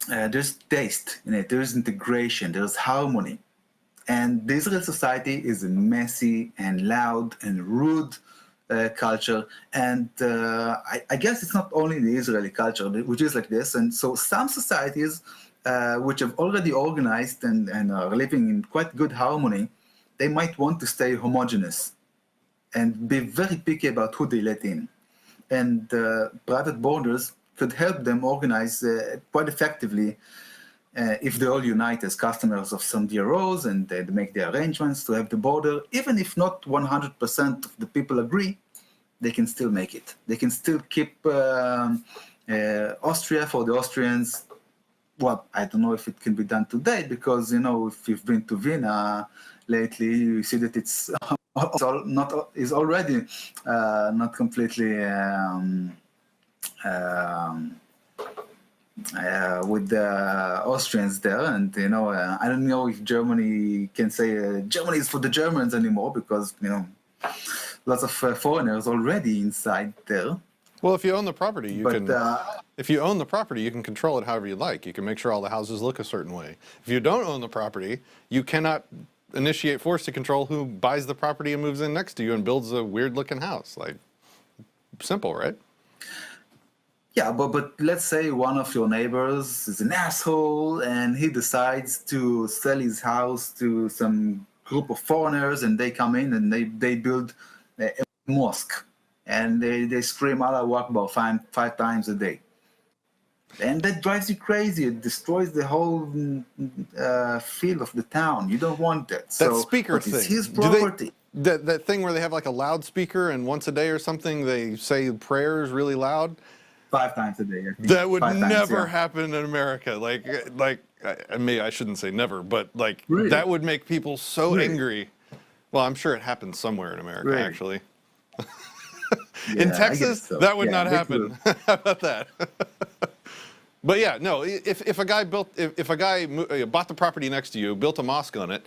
There's taste in it, there's integration, there's harmony. And the Israeli society is a messy and loud and rude culture. And I guess it's not only the Israeli culture which is like this. And so some societies which have already organized and are living in quite good harmony, they might want to stay homogeneous and be very picky about who they let in. And private borders could help them organize quite effectively if they all unite as customers of some DROs and they make the arrangements to have the border. Even if not 100% of the people agree, they can still make it. They can still keep Austria for the Austrians. Well, I don't know if it can be done today because, if you've been to Vienna lately, you see that it's is already not completely with the Austrians there, and I don't know if Germany can say Germany is for the Germans anymore, because lots of foreigners already inside there. Well, if you own the property, if you own the property, you can control it however you like. You can make sure all the houses look a certain way. If you don't own the property, you cannot initiate force to control who buys the property and moves in next to you and builds a weird-looking house. Like, simple, right? Yeah, but let's say one of your neighbors is an asshole and he decides to sell his house to some group of foreigners, and they come in and they build a mosque, and they scream Allah Akbar five times a day. And that drives you crazy. It destroys the whole feel of the town. You don't want that. That speaker thing. It's his property. That thing where they have like a loudspeaker and once a day or something they say prayers really loud. 5 times a day. That would never happen in America. Like maybe I shouldn't say never, but like really? That would make people so angry. Well, I'm sure it happens somewhere in America, actually. In Texas, that would not happen. How about that? But yeah, no. If a guy bought the property next to you, built a mosque on it,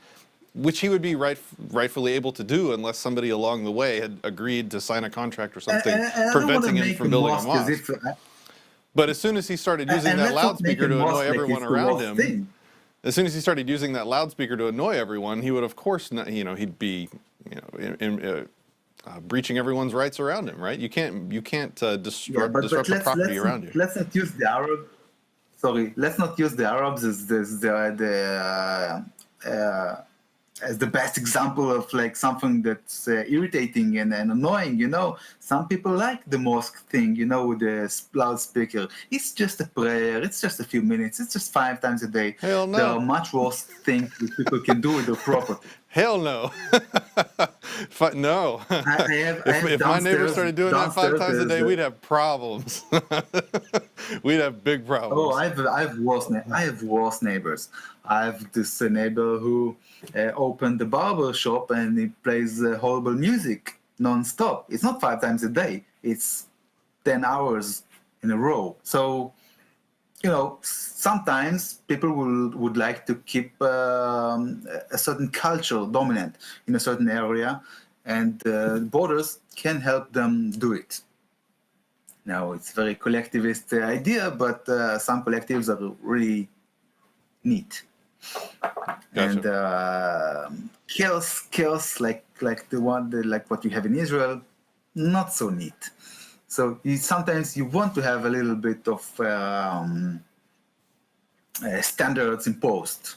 which he would be rightfully able to do unless somebody along the way had agreed to sign a contract or something preventing him from building a mosque. But as soon as he started using that loudspeaker to annoy everyone around him, As soon as he started using that loudspeaker to annoy everyone, he would, of course, not, he'd be, breaching everyone's rights around him, right? You can't disrupt the property around you. Let's not use the Arab. Sorry, let's not use the Arabs as the best example of like something that's irritating and annoying. Some people like the mosque thing, with the loudspeaker. It's just a prayer. It's just a few minutes. It's just 5 times a day. Hell no. There are much worse things that people can do with their property. Hell no. No. If my neighbor started doing that 5 times a day, we'd have problems. We'd have big problems. Oh, I have worse neighbors. I have this neighbor who opened the barber shop and he plays horrible music non-stop. It's not 5 times a day. It's 10 hours in a row. So, sometimes people would like to keep a certain culture dominant in a certain area, and borders can help them do it. Now, it's a very collectivist idea, but some collectives are really neat. Gotcha. And chaos like what you have in Israel, not so neat. So sometimes you want to have a little bit of standards imposed.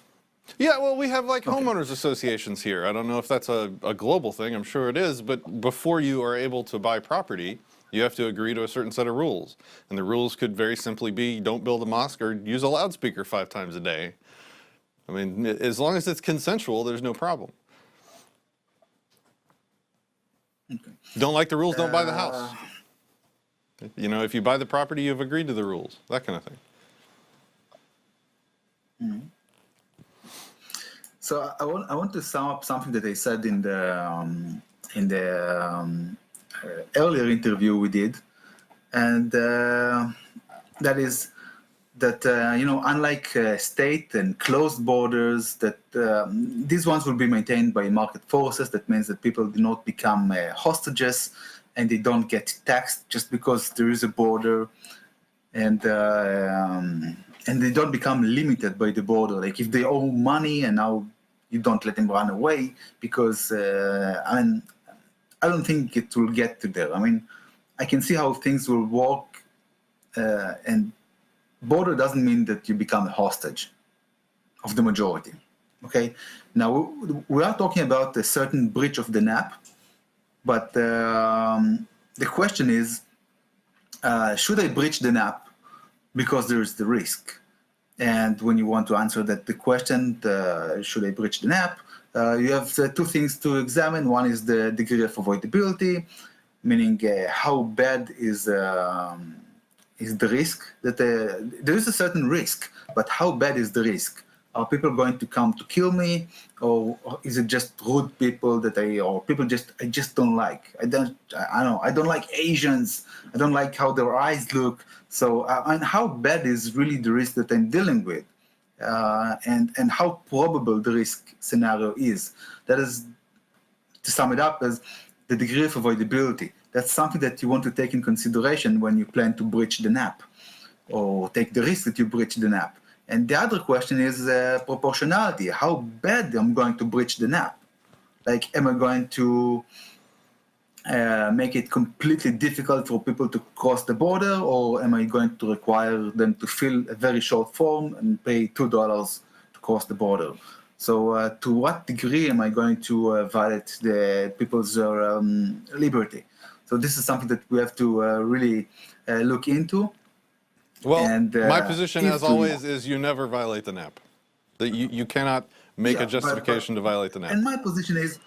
Yeah, well, we have homeowners associations here. I don't know if that's a global thing. I'm sure it is. But before you are able to buy property, you have to agree to a certain set of rules. And the rules could very simply be don't build a mosque or use a loudspeaker 5 times a day. I mean, as long as it's consensual, there's no problem. Okay. Don't like the rules, don't buy the house. If you buy the property, you've agreed to the rules, that kind of thing. Mm-hmm. So I want to sum up something that I said in the earlier interview we did, and that is that unlike state and closed borders, that these ones will be maintained by market forces. That means that people do not become hostages, and they don't get taxed just because there is a border, and they don't become limited by the border. Like if they owe money and now you don't let them run away, because I don't think it will get to there. I can see how things will work, and border doesn't mean that you become a hostage of the majority. Okay, now we are talking about a certain breach of the NAP, but the question is, should I breach the NAP because there is the risk? And when you want to answer the question, should I breach the NAP, you have 2 things to examine. One is the degree of avoidability, meaning how bad is the risk. That there is a certain risk, but how bad is the risk? Are people going to come to kill me, or is it just rude people I just don't like? I don't like Asians. I don't like how their eyes look. So, and how bad is really the risk that I'm dealing with, and how probable the risk scenario is. That is, to sum it up, as the degree of avoidability. That's something that you want to take in consideration when you plan to breach the NAP, or take the risk that you breach the NAP. And the other question is proportionality. How bad am I going to breach the NAP? Like, am I going to make it completely difficult for people to cross the border, or am I going to require them to fill a very short form and pay $2 to cross the border? So to what degree am I going to violate the people's liberty? So this is something that we have to really look into. Well, and, my position, as always, is you never violate the NAP. That you cannot make a justification to violate the NAP. And my position is,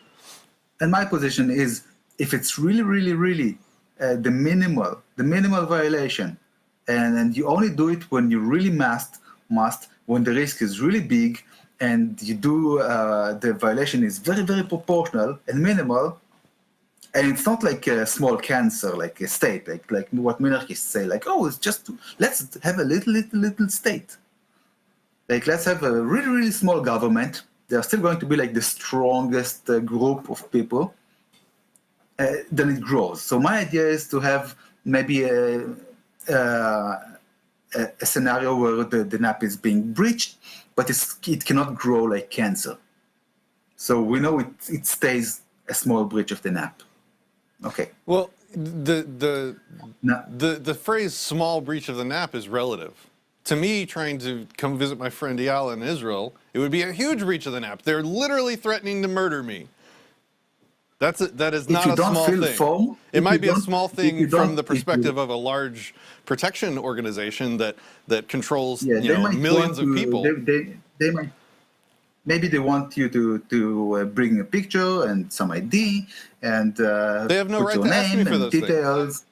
if it's really, really, really the minimal violation, and you only do it when you really must, when the risk is really big, and you do the violation is very, very proportional and minimal. And it's not like a small cancer, like a state, like what minarchists say, like, oh, it's just, let's have a little state. Like, let's have a really, really small government. They're still going to be like the strongest group of people. Then it grows. So my idea is to have maybe a scenario where the NAP is being breached, but it cannot grow like cancer. So we know it stays a small breach of the NAP. Okay. Well, the Now, the phrase "small breach of the NAP" is relative. To me, trying to come visit my friend Eyal in Israel, it would be a huge breach of the NAP. They're literally threatening to murder me. That is not a small thing. It might be a small thing from the perspective of a large protection organization that controls they might millions want of to, people. They might, maybe they want you to bring a picture and some ID and They have no put right your to ask me name for and those things. details.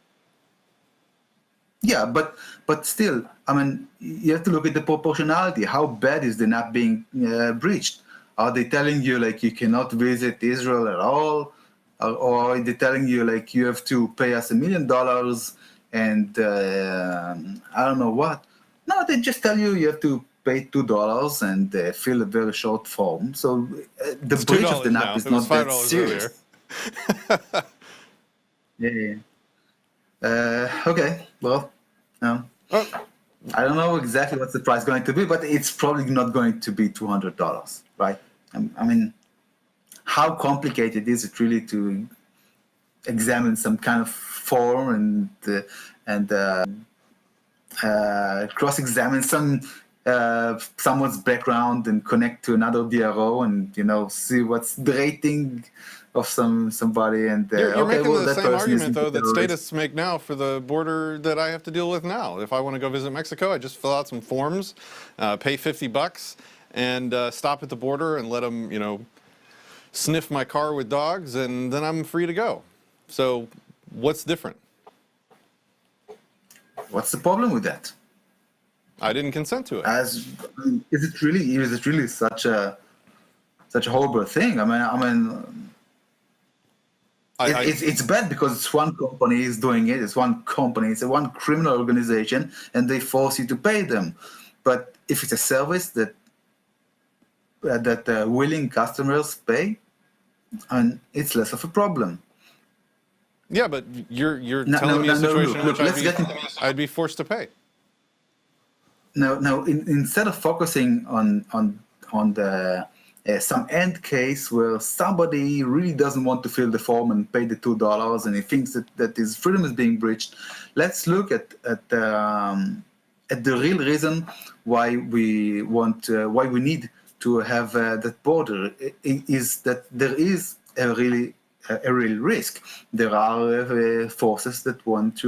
Yeah, but still, I mean, you have to look at the proportionality. How bad is the NAP being breached? Are they telling you like you cannot visit Israel at all, or are they telling you like you have to pay us $1 million and I don't know what? No, they just tell you you have to pay $2 and fill a very short form. So the It's breach of the $2 NAP now. is It was not that $5 serious. Yeah. Okay. Well, Oh, I don't know exactly what's the price going to be, but it's probably not going to be $200, right? I mean, how complicated is it really to examine some kind of form and cross-examine someone's background and connect to another DRO and see what's the rating of somebody and you're okay, making well, the that same person argument, isn't though, a that terrorist. statists make now for the border that I have to deal with now. If I want to go visit Mexico, I just fill out some forms, pay $50, and stop at the border and let them, sniff my car with dogs, and then I'm free to go. So what's different? What's the problem with that? I didn't consent to it. Is it really such a horrible thing? I mean, it's bad because it's one company is doing it. It's one company. It's one criminal organization, and they force you to pay them. But if it's a service that willing customers pay, and it's less of a problem. Yeah, but you're telling me a situation in which I'd be forced to pay. Now, instead of focusing on the some end case where somebody really doesn't want to fill the form and pay the $2 and he thinks that his freedom is being breached, let's look at the real reason why we need to have that border is that there is a real risk. There are forces that want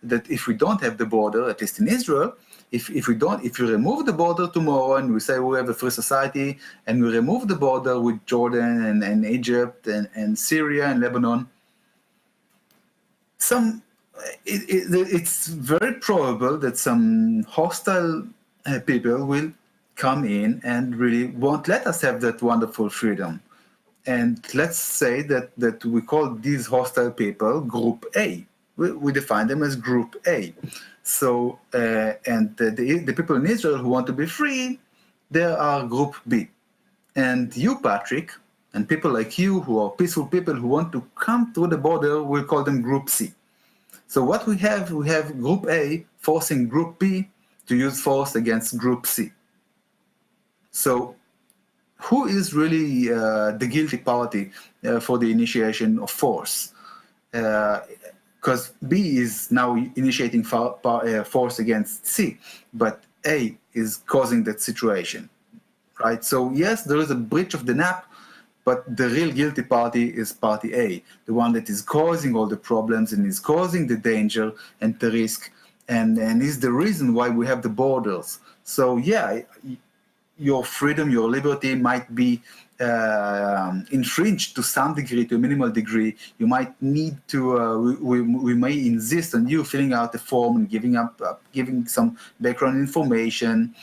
that if we don't have the border, at least in Israel, if you remove the border tomorrow and we say we have a free society and we remove the border with Jordan and Egypt and Syria and Lebanon, it's very probable that some hostile people will come in and really won't let us have that wonderful freedom. And let's say that we call these hostile people Group A. We define them as Group A. So, and the people in Israel who want to be free, they are Group B. And you, Patrick, and people like you who are peaceful people who want to come through the border, we'll call them Group C. So what we have Group A forcing Group B to use force against Group C. So who is really the guilty party for the initiation of force? Because B is now initiating force against C, but A is causing that situation, right? So yes, there is a breach of the NAP, but the real guilty party is Party A, the one that is causing all the problems and is causing the danger and the risk, and is the reason why we have the borders. So yeah, your freedom, your liberty might be infringed to some degree, to a minimal degree. You might need to, we may insist on you filling out the form and giving some background information,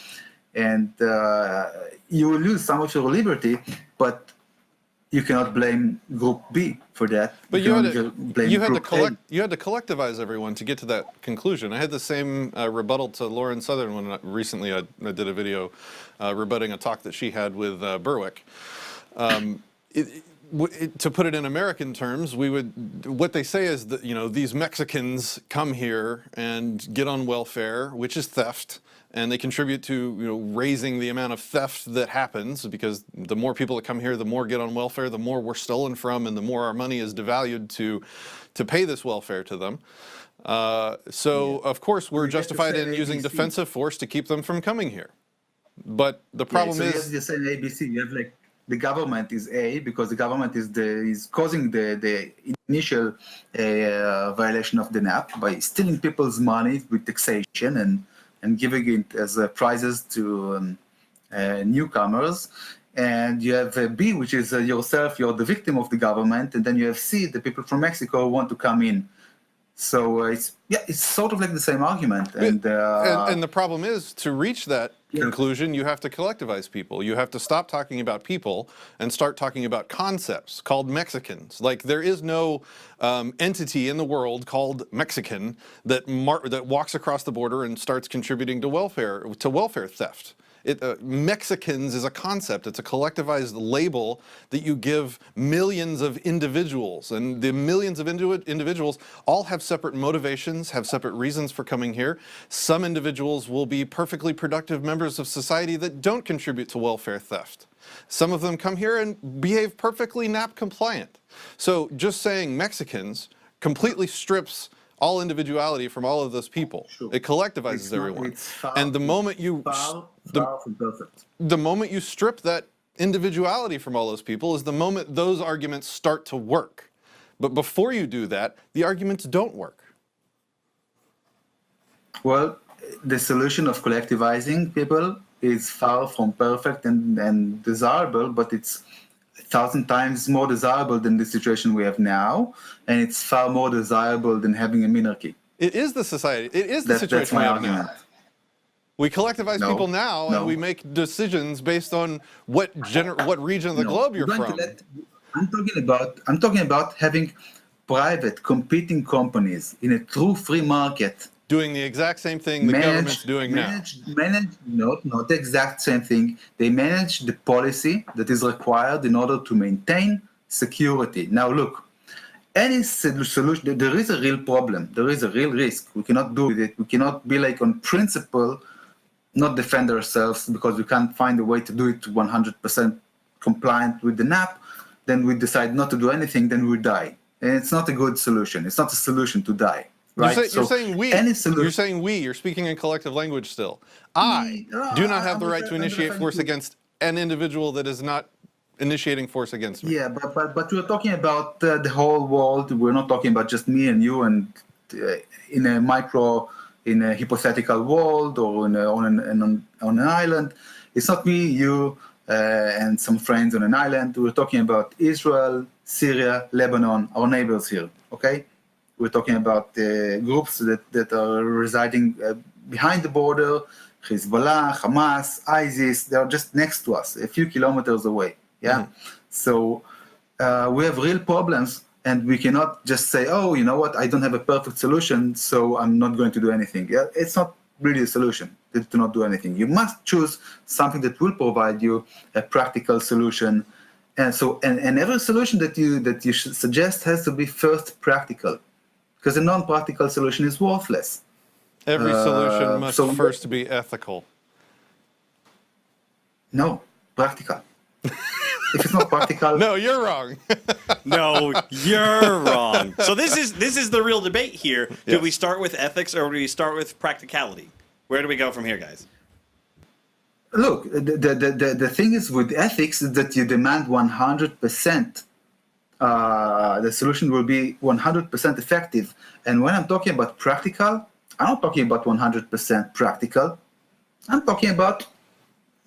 and you will lose some of your liberty, but you cannot blame Group B for that. But you had to collectivize everyone to get to that conclusion. I had the same rebuttal to Lauren Southern when recently I did a video rebutting a talk that she had with Berwick. to put it in American terms, what they say is that, these Mexicans come here and get on welfare, which is theft, and they contribute to, raising the amount of theft that happens, because the more people that come here, the more get on welfare, the more we're stolen from, and the more our money is devalued to pay this welfare to them. Of course, we're justified in using defensive force to keep them from coming here. But the problem so is... you have the same ABC. You have like the government is A, because the government is causing the initial violation of the NAP by stealing people's money with taxation and giving it as prizes to newcomers. And you have B, which is yourself, you're the victim of the government. And then you have C, the people from Mexico who want to come in. So it's sort of like the same argument. And the problem is, to reach that conclusion, you have to collectivize people. You have to stop talking about people and start talking about concepts called Mexicans. Like, there is no entity in the world called Mexican that walks across the border and starts contributing to welfare theft. Mexicans is a concept. It's a collectivized label that you give millions of individuals, and the millions of individuals all have separate motivations, have separate reasons for coming here. Some individuals will be perfectly productive members of society that don't contribute to welfare theft. Some of them come here and behave perfectly NAP compliant. So just saying Mexicans completely strips all individuality from all of those people. Sure. It collectivizes everyone. And the moment you the moment you strip that individuality from all those people is the moment those arguments start to work. But before you do that, the arguments don't work. Well, the solution of collectivizing people is far from perfect and desirable, but it's 1,000 times more desirable than the situation we have now, and it's far more desirable than having a monarchy. It is the society. It is the situation we have now. We collectivize people now, and we make decisions based on what region of the globe you're from. I'm talking about having private competing companies in a true free market. Doing the exact same thing the government's doing now. Not the exact same thing. They manage the policy that is required in order to maintain security. Now look, any solution, there is a real problem. There is a real risk. We cannot do it. We cannot be like on principle, not defend ourselves because we can't find a way to do it 100% compliant with the NAP. Then we decide not to do anything, then we die. And it's not a good solution. It's not a solution to die. Right? You're saying we. You're saying we. You're speaking in collective language still. I do not have the right to initiate force against an individual that is not initiating force against me. Yeah, but we're talking about the whole world. We're not talking about just me and you and in a hypothetical world or on an island. It's not me, you, and some friends on an island. We're talking about Israel, Syria, Lebanon, our neighbors here. Okay. We're talking about groups that are residing behind the border, Hezbollah, Hamas, ISIS. They're just next to us, a few kilometers away. Yeah. Mm-hmm. So we have real problems, and we cannot just say, oh, you know what, I don't have a perfect solution, so I'm not going to do anything. Yeah, it's not really a solution to not do anything. You must choose something that will provide you a practical solution. And so, and every solution that you should suggest has to be first practical. Because a non-practical solution is worthless. Every solution must first be ethical. No, practical. If it's not practical... No, you're wrong. No, you're wrong. So this is the real debate here. Yes. Do we start with ethics or do we start with practicality? Where do we go from here, guys? Look, the thing is with ethics is that you demand 100%. The solution will be 100% effective. And when I'm talking about practical, I'm not talking about 100% practical. I'm talking about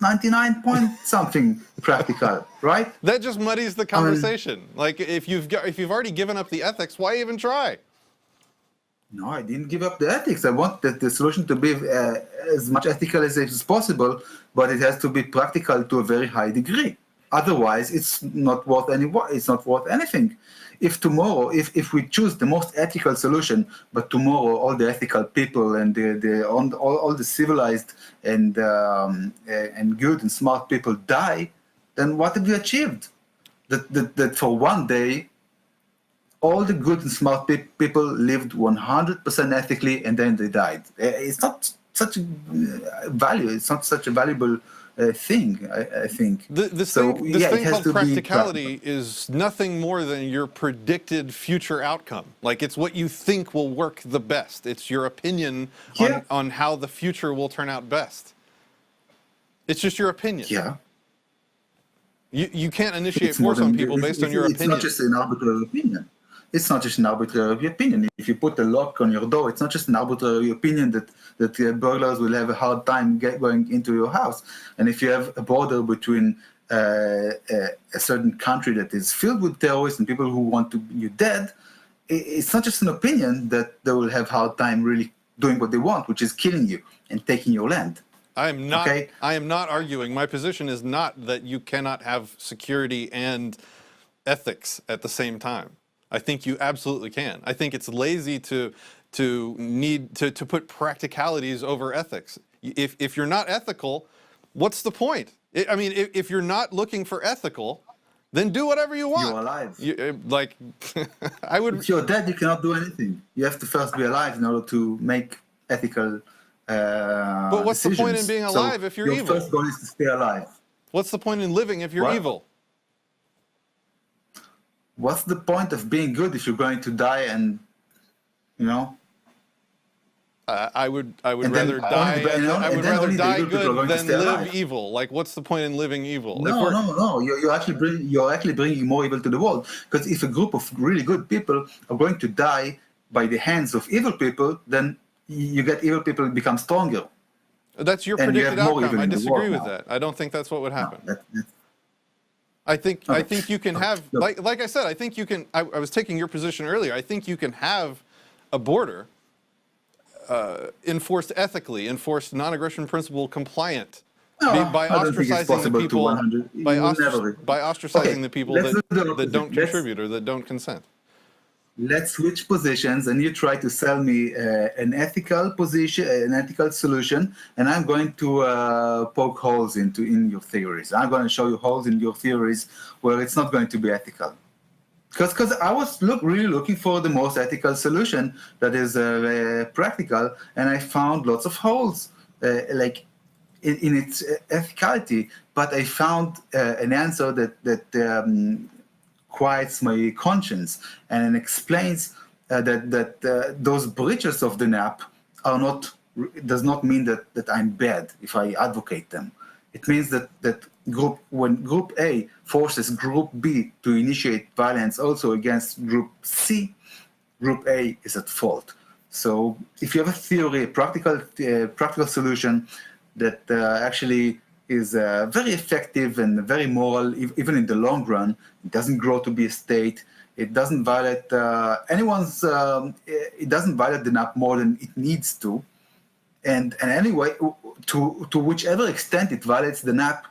99 point something practical, right? That just muddies the conversation. Like if you've already given up the ethics, why even try? No, I didn't give up the ethics. I want the solution to be as much ethical as it is possible, but it has to be practical to a very high degree. Otherwise, it's not worth anything. If tomorrow, if we choose the most ethical solution, but tomorrow all the ethical people and all the civilized and good and smart people die, then what have we achieved? that for one day, all the good and smart people lived 100% ethically, and then they died. It's not such a value. It's not such a valuable thing. I think. This thing called practicality is nothing more than your predicted future outcome. Like, it's what you think will work the best. It's your opinion on how the future will turn out best. It's just your opinion. Yeah. You can't initiate force on people based on your opinion. It's not just an arbitrary opinion. It's not just an arbitrary opinion. If you put a lock on your door, it's not just an arbitrary opinion that burglars will have a hard time going into your house. And if you have a border between a certain country that is filled with terrorists and people who want to you dead, it's not just an opinion that they will have a hard time really doing what they want, which is killing you and taking your land. I am not arguing. My position is not that you cannot have security and ethics at the same time. I think you absolutely can. I think it's lazy to put practicalities over ethics. If you're not ethical, what's the point? I mean, if you're not looking for ethical, then do whatever you want. You're alive. I would. If you're dead, you cannot do anything. You have to first be alive in order to make ethical but what's decisions. The point in being alive if you're evil? Your first goal is to stay alive. What's the point in living if you're evil? What's the point of being good if you're going to die and, you know? I would rather die. I would rather die good than live evil. Like, what's the point in living evil? No. You're actually bringing more evil to the world. Because if a group of really good people are going to die by the hands of evil people, then you get evil people become stronger. That's your predicted outcome. I disagree with that. I don't think that's what would happen. I think you can have, like I said, I think you can, I was taking your position earlier, I think you can have a border enforced ethically, enforced non-aggression principle compliant, by ostracizing the people, by ostracizing the people that don't contribute or that don't consent. Let's switch positions, and you try to sell me an ethical position, an ethical solution, and I'm going to poke holes in your theories. I'm going to show you holes in your theories where it's not going to be ethical. Because I was really looking for the most ethical solution that is practical, and I found lots of holes, like in its ethicality. But I found an answer that quiets my conscience and explains that those breaches of the NAP are not does not mean that I'm bad if I advocate them. It means that when Group A forces Group B to initiate violence also against Group C, Group A is at fault. So if you have a theory, a practical solution that actually is very effective and very moral, even in the long run. It doesn't grow to be a state. It doesn't violate it doesn't violate the NAP more than it needs to. And anyway, to whichever extent it violates the NAP,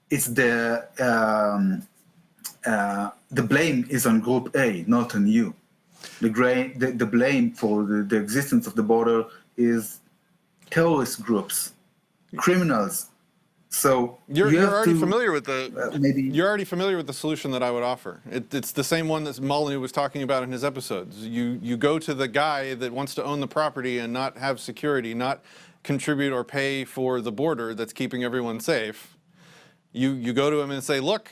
it's the blame is on Group A, not on you. The blame for the existence of the border is terrorist groups, criminals. So you're already familiar with you're already familiar with the solution that I would offer. It's the same one that Molyneux was talking about in his episodes. You go to the guy that wants to own the property and not have security, not contribute or pay for the border that's keeping everyone safe. You go to him and say, look,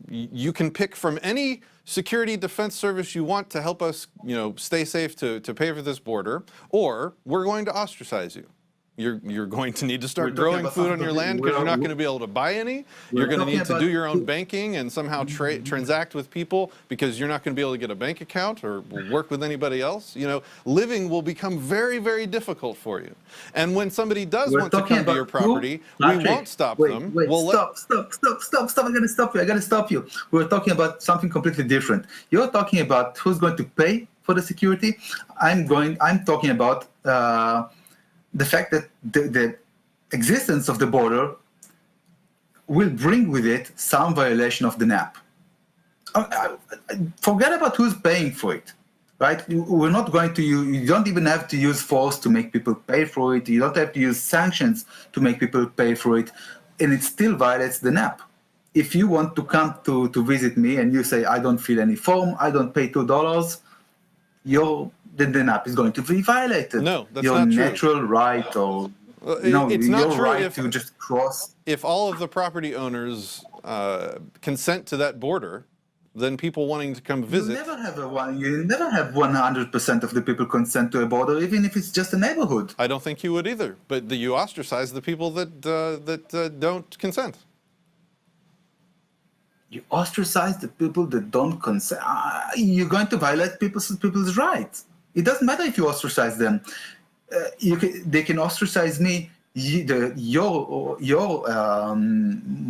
you can pick from any security defense service you want to help us, stay safe to pay for this border, or we're going to ostracize you. You're going to need to start growing food on your land because you're not going to be able to buy any. You're going to need to do your own banking and somehow transact with people because you're not going to be able to get a bank account or work with anybody else. Living will become very, very difficult for you. And when somebody does want to come to your property, we won't stop them. Stop. I'm going to stop you. We're talking about something completely different. You're talking about who's going to pay for the security. I'm talking about the fact that the existence of the border will bring with it some violation of the NAP. Forget about who's paying for it, right? We're not going to you don't even have to use force to make people pay for it. You don't have to use sanctions to make people pay for it, and it still violates the NAP. if you want to come to visit me and you say, I don't fill any form, I don't pay $2, the NAP is going to be violated. No, that's your not true. natural right or It's not your true right if- to just cross. If all of the property owners consent to that border, then people wanting to come visit. You never have 100% of the people consent to a border, even if it's just a neighborhood. I don't think you would either, but you ostracize the people that don't consent. You ostracize the people that don't consent. You're going to violate people's rights. It doesn't matter if you ostracize them. They can ostracize me. Your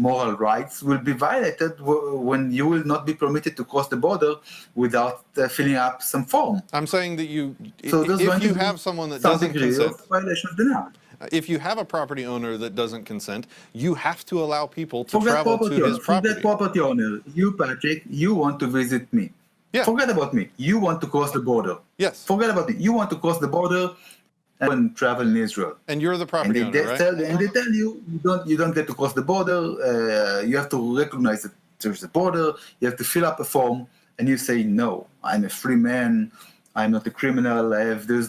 moral rights will be violated when you will not be permitted to cross the border without filling up some form. I'm saying that If you have someone that doesn't consent, violation of the law. if you have a property owner that doesn't consent, you have to allow people to travel to his property. Forget property owner. You, Patrick, you want to visit me. Yeah. Forget about me. You want to cross the border. Yes. Forget about me. You want to cross the border and travel in Israel. And you're the property owner, right? And they tell you you don't get to cross the border. You have to recognize that there's a border. You have to fill up a form, and you say no. I'm a free man. I'm not a criminal.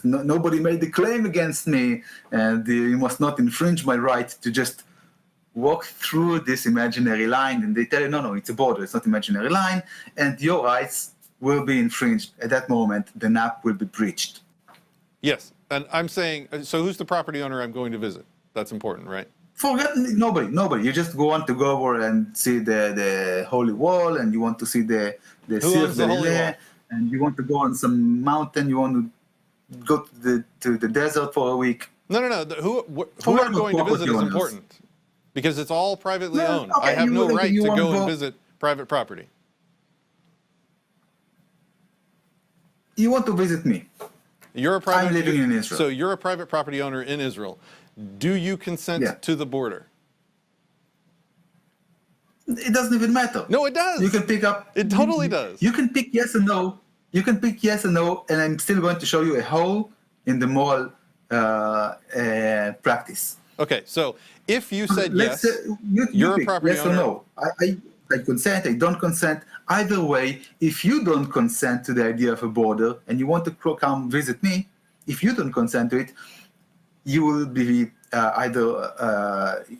Nobody made the claim against me, and you must not infringe my right to just walk through this imaginary line. And they tell you, no, it's a border. It's not imaginary line, and your rights will be infringed. At that moment, the NAP will be breached. Yes. And I'm saying, so who's the property owner I'm going to visit? That's important, right? Forget nobody. You just want to go over and see the Holy Wall, and you want to see the Who Sea owns of the Holy Galilee, Wall? and you want to go on some mountain. You want to go to the desert for a week. No. Who I'm going to visit is important because it's all privately owned. Okay, I have no right to wanna go and visit private property. You want to visit me. You're a private. I'm living in Israel. So you're a private property owner in Israel. Do you consent to the border? It doesn't even matter. No, it does. You can pick up. It totally does. You can pick yes and no. You can pick yes and no, and I'm still going to show you a hole in the moral practice. Okay, so if you said yes, you're a pick property yes owner. Or no. I consent. I don't consent. Either way, if you don't consent to the idea of a border and you want to come visit me, if you don't consent to it, you will be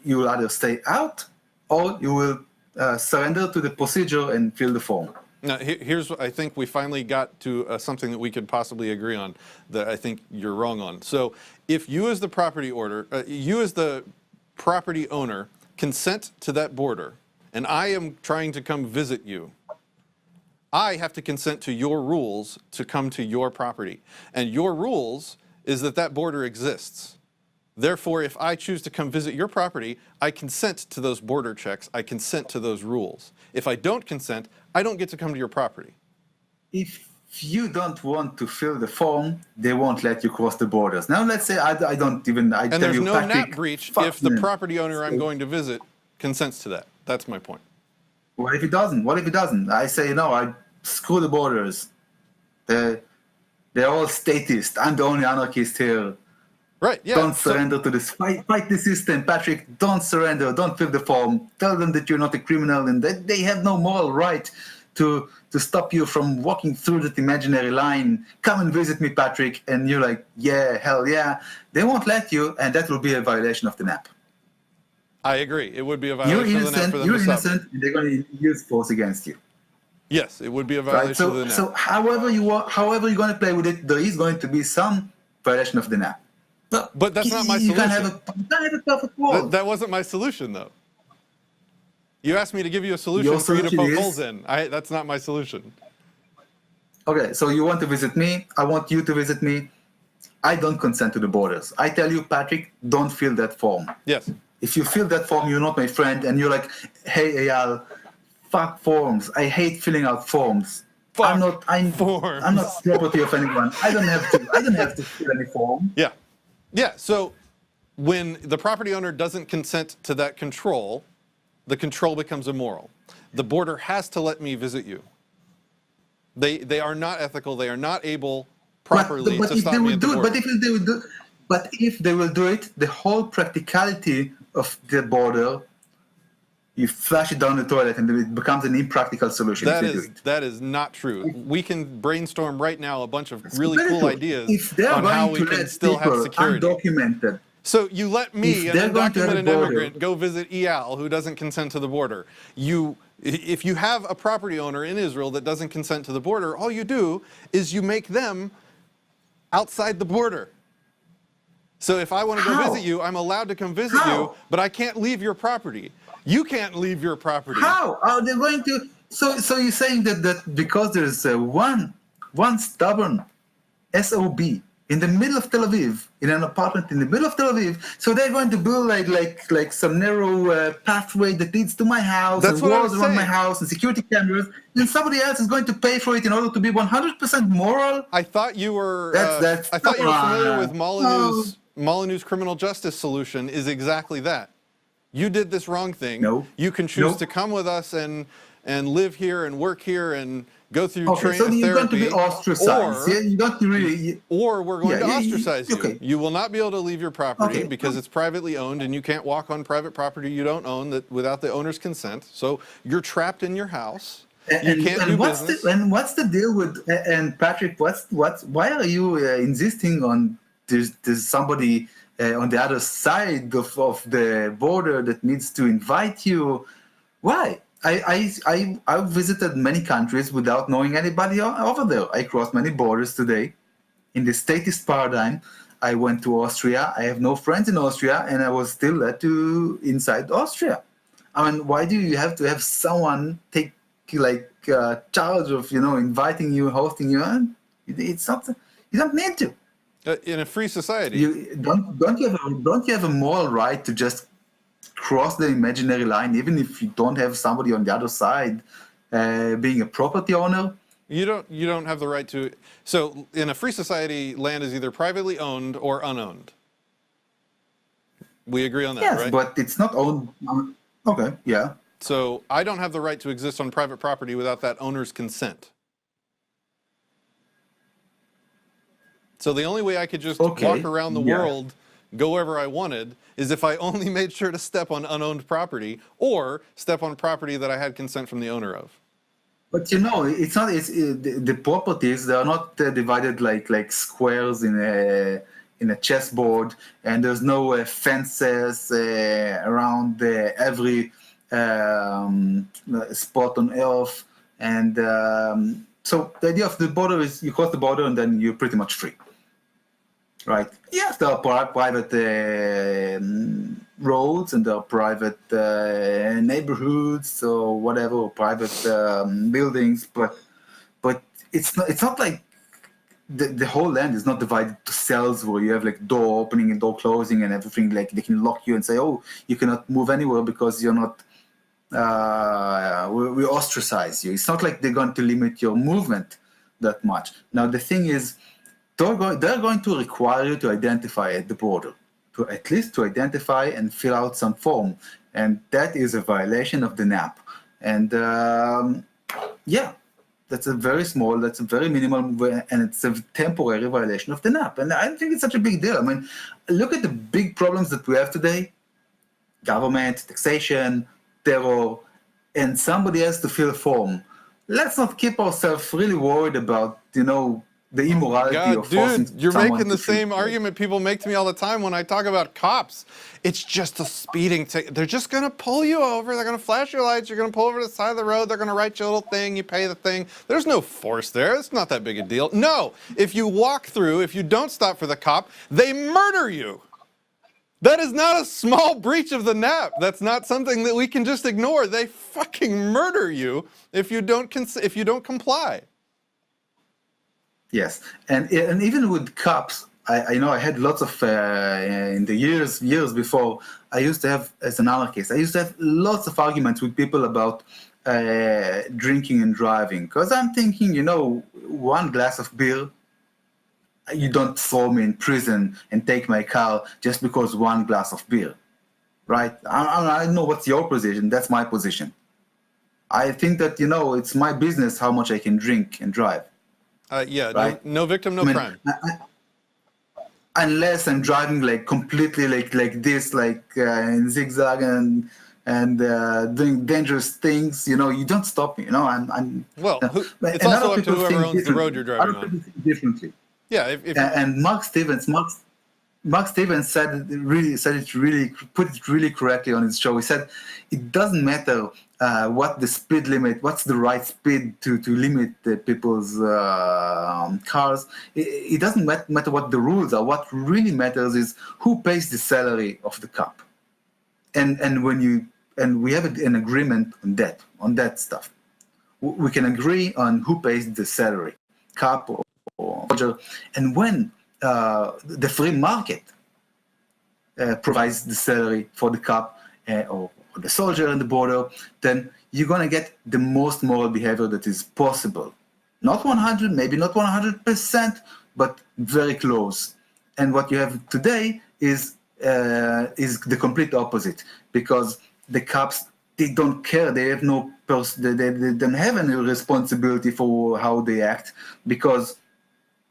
you will either stay out or you will surrender to the procedure and fill the form. Now, here's what I think we finally got to something that we could possibly agree on that I think you're wrong on. So if you as the property owner consent to that border, and I am trying to come visit you, I have to consent to your rules to come to your property. And your rules is that border exists. Therefore, if I choose to come visit your property, I consent to those border checks. I consent to those rules. If I don't consent, I don't get to come to your property. If you don't want to fill the form, they won't let you cross the borders. Now, let's say I don't even. And tell there's you, no Patrick, NAP breach fuck if the me. property owner I'm going to visit consents to that. That's my point. What if it doesn't? What if it doesn't? I say, no, I screw the borders. They're all statist. I'm the only anarchist here. Right, yeah. Don't surrender to this. Fight the system, Patrick. Don't surrender. Don't fill the form. Tell them that you're not a criminal and that they have no moral right to stop you from walking through that imaginary line. Come and visit me, Patrick. And you're like, yeah, hell yeah. They won't let you, and that will be a violation of the NAP. I agree. It would be a violation of the NAP for them You're to stop. innocent, and they're going to use force against you. Yes, it would be a Right? violation of the NAP. So however you're going to play with it, there is going to be some violation of the NAP. But that's not my You can't have solution. a perfect world. That wasn't my solution, though. You asked me to give you a solution Your for you to solution poke is- holes in. That's not my solution. Okay, so you want to visit me. I want you to visit me. I don't consent to the borders. I tell you, Patrick, don't fill that form. Yes. If you fill that form, you're not my friend, and you're like, hey, Eyal, fuck forms. I hate filling out forms. I'm not property of anyone. I don't have to fill any form. Yeah. Yeah. So when the property owner doesn't consent to that control, the control becomes immoral. The border has to let me visit you. They are not ethical. They are not able properly to stop me at the border. But if they will do it, the whole practicality of the border you flush it down the toilet and it becomes an impractical solution if you do it. That is not true. We can brainstorm right now a bunch of really Very cool true. ideas If they're on how going we to can let still have people security. undocumented, So you let me, If an they're going to have a undocumented border- immigrant, go visit Eyal, who doesn't consent to the border. If you have a property owner in Israel that doesn't consent to the border, all you do is you make them outside the border. So if I want to go How? visit you, I'm allowed to come visit How? you, but I can't leave your property. You can't leave your property. how are they going to? So you're saying that because there's one stubborn SOB in the middle of Tel Aviv, in an apartment in the middle of Tel Aviv, so they're going to build like some narrow pathway that leads to my house That's and what I walls was around my saying. house and security cameras, and somebody else is going to pay for it in order to be 100% moral. I thought you were. That's I thought you were familiar with no. Molyneux's criminal justice solution is exactly that. You did this wrong thing. No. You can choose No. to come with us and live here and work here and go through Okay, so you're going to be therapy, ostracized. Yeah, you don't really. or we're going Yeah, to yeah, ostracize you. okay. You will not be able to leave your property Okay. because it's privately owned and you can't walk on private property you don't own that without the owner's consent. So you're trapped in your house. You can't do business. What's the deal with and Patrick? Why are you insisting on there's somebody on the other side of the border that needs to invite you? Why? I visited many countries without knowing anybody over there. I crossed many borders today. In the statist paradigm, I went to Austria. I have no friends in Austria, and I was still led to inside Austria. I mean, why do you have to have someone take charge of inviting you, hosting you? It's not. You don't need to. In a free society. Don't you have a moral right to just cross the imaginary line, even if you don't have somebody on the other side being a property owner? You don't have the right to. So in a free society, land is either privately owned or unowned. We agree on that, Yes, right? but it's not owned. Okay, yeah. So I don't have the right to exist on private property without that owner's consent. So the only way I could just Okay, walk around the yeah. world, go wherever I wanted, is if I only made sure to step on unowned property or step on property that I had consent from the owner of. But it's not. The properties, they are not divided like squares in a chessboard, and there's no fences around every spot on Earth. And so the idea of the border is you cross the border and then you're pretty much free, right? Yes, there are private roads and there are private neighborhoods or whatever, private buildings, but it's not like the whole land is not divided to cells where you have like door opening and door closing and everything. Like they can lock you and say, oh, you cannot move anywhere because you're not. We ostracize you. It's not like they're going to limit your movement that much. Now the thing is, they're going to require you to identify at the border, at least to identify and fill out some form, and that is a violation of the NAP. And that's a very minimal, and it's a temporary violation of the NAP. And I don't think it's such a big deal. I mean, look at the big problems that we have today: government, taxation, terror, and somebody has to fill a form. Let's not keep ourselves really worried about, the immorality of forcing Dude, you're someone making the to fill same it. argument people make to me all the time when I talk about cops. It's just a speeding ticket. They're just going to pull you over. They're going to flash your lights. You're going to pull over to the side of the road. They're going to write you a little thing. You pay the thing. There's no force there. It's not that big a deal. No, if you walk through, if you don't stop for the cop, they murder you. That is not a small breach of the NAP. That's not something that we can just ignore. They fucking murder you if you don't comply. Yes, and even with cops, I know I had lots of in the years before. I used to have, as an anarchist, I used to have lots of arguments with people about drinking and driving, because I'm thinking, one glass of beer, you don't throw me in prison and take my car just because one glass of beer, right? I don't know what's your position. That's my position. I think that it's my business how much I can drink and drive. Right? No victim, no crime. Unless I'm driving like completely like this, in zigzag and and doing dangerous things, you don't stop me. I'm. Well, But it's and also other up to people whoever think owns the road you're differently. driving Other on. people think differently. Yeah, if And Mark Stevens put it really correctly on his show. He said it doesn't matter what the speed limit, what's the right speed to limit the people's cars. It doesn't matter what the rules are. What really matters is who pays the salary of the cop. And we have an agreement on that stuff. We can agree on who pays the salary, cop or soldier. And when the free market provides the salary for the cop or the soldier in the border, then you're going to get the most moral behavior that is possible. Not 100, maybe not 100%, but very close. And what you have today is the complete opposite, because the cops, they don't care. They have they don't have any responsibility for how they act, because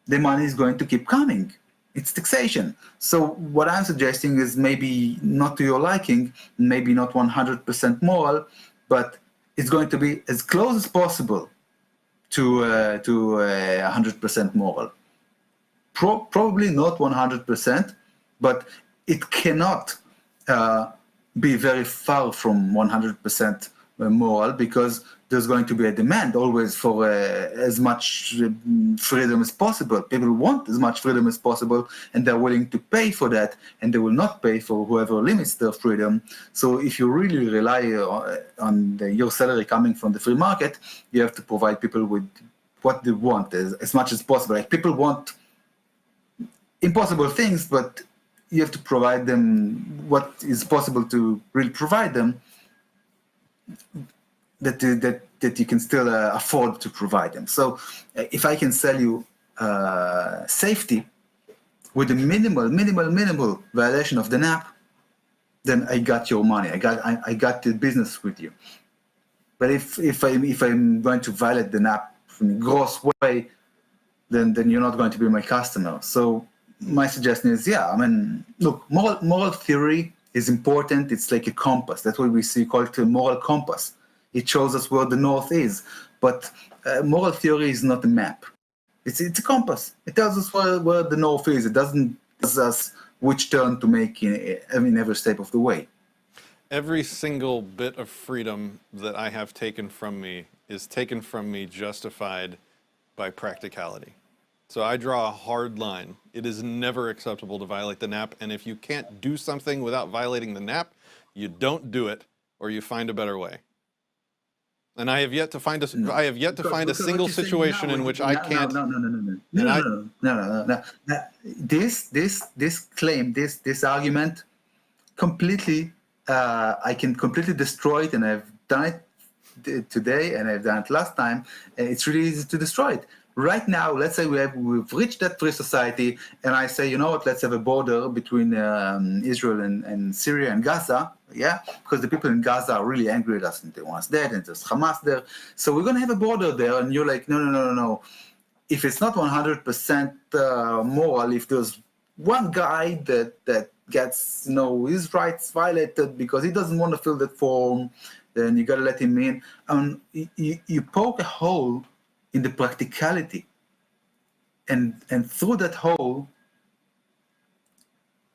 the money is going to keep coming. It's taxation. So what I'm suggesting is maybe not to your liking, maybe not 100% moral, but it's going to be as close as possible to 100% moral. Probably not 100%, but it cannot be very far from 100% moral, because there's going to be a demand always for as much freedom as possible. People want as much freedom as possible, and they're willing to pay for that, and they will not pay for whoever limits their freedom. So if you really rely on your salary coming from the free market, you have to provide people with what they want as much as possible. Like, people want impossible things, but you have to provide them what is possible to really provide them, that you can still afford to provide them. So if I can sell you safety with a minimal violation of the NAP, then I got your money. I got the business with you. But if I'm going to violate the NAP in a gross way, then you're not going to be my customer. So my suggestion is, look, moral theory is important. It's like a compass. That's what we call it a moral compass. It shows us where the north is. But moral theory is not a map. It's a compass. It tells us where the north is. It doesn't tell us which turn to make in every step of the way. every single bit of freedom that I have taken from me is taken from me justified by practicality. So I draw a hard line. It is never acceptable to violate the NAP, and if you can't do something without violating the NAP, you don't do it, or you find a better way. And I have yet to find a single situation in which I can't. No. This claim, this argument, completely, I can completely destroy it, and I've done it today, and I've done it last time. It's really easy to destroy it. Right now, let's say we've reached that free society, and I say, you know what, let's have a border between Israel and Syria and Gaza, yeah? Because the people in Gaza are really angry at us, and they want us dead, and there's Hamas there. So we're going to have a border there, and you're like, no. If it's not 100% moral, if there's one guy that gets, his rights violated because he doesn't want to fill that form, then you got to let him in. You poke a hole in the practicality, and through that hole,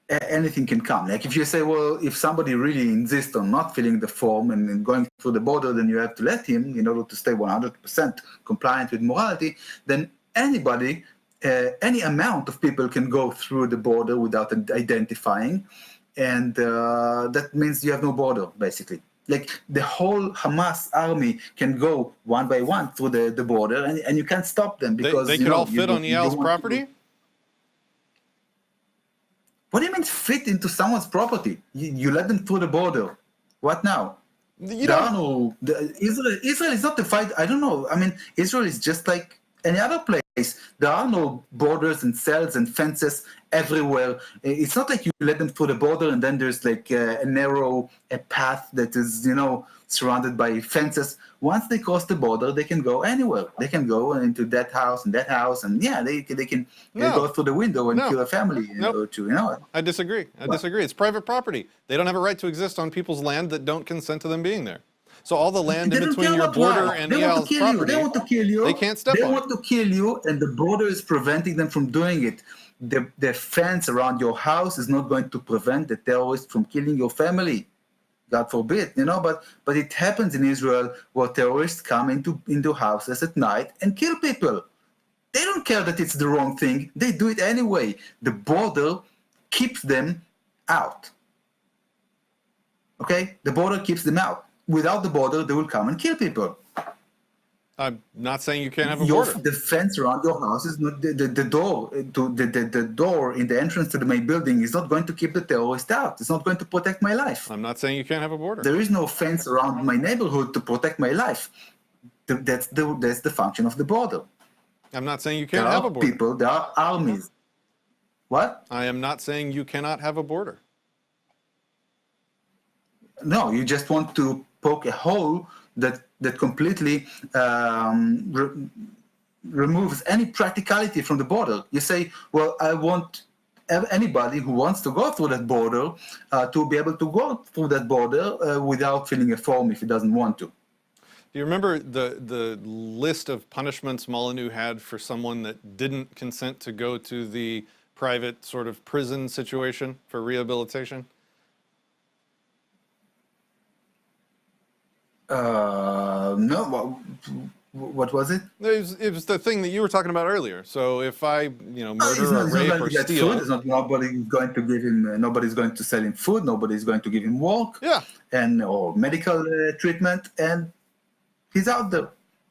anything can come. Like if you say, well, if somebody really insists on not filling the form and going through the border, then you have to let him in order to stay 100% compliant with morality, then anybody, any amount of people can go through the border without identifying, and that means you have no border, basically. Like the whole Hamas army can go one by one through the border, and you can't stop them because they could all fit on Eyal's property. What do you mean fit into someone's property? You let them through the border. What now? Israel is not the fight. I don't know. I mean, Israel is just like any other place. There are no borders and cells and fences everywhere. It's not like you let them through the border and then there's like a narrow path that is, surrounded by fences. Once they cross the border, they can go anywhere. They can go into that house, and yeah, they can go through the window and kill a family or two. I disagree. It's private property. They don't have a right to exist on people's land that don't consent to them being there. So all the land in between your border and Eyal's property, they want to kill you. They can't step on. They want to kill you, and the border is preventing them from doing it. The fence around your house is not going to prevent the terrorists from killing your family. God forbid, but it happens in Israel where terrorists come into houses at night and kill people. They don't care that it's the wrong thing. They do it anyway. The border keeps them out. Okay? The border keeps them out. Without the border, they will come and kill people. I'm not saying you can't have a border. The fence around your house is not the door the door in the entrance to the main building is not going to keep the terrorist out. It's not going to protect my life. I'm not saying you can't have a border. There is no fence around my neighborhood to protect my life. That's the function of the border. I'm not saying you can't have a border. There are armies. What? I am not saying you cannot have a border. No, you just want to poke a hole that completely removes any practicality from the border. You say, well, I want anybody who wants to go through that border to be able to go through that border without filling a form if he doesn't want to. Do you remember the list of punishments Molyneux had for someone that didn't consent to go to the private sort of prison situation for rehabilitation? No. What was it? It was the thing that you were talking about earlier. So if I, murder or rape or steal, nobody's going to give him. Nobody's going to sell him food. Nobody's going to give him work. Yeah. Or medical treatment, and he's out there.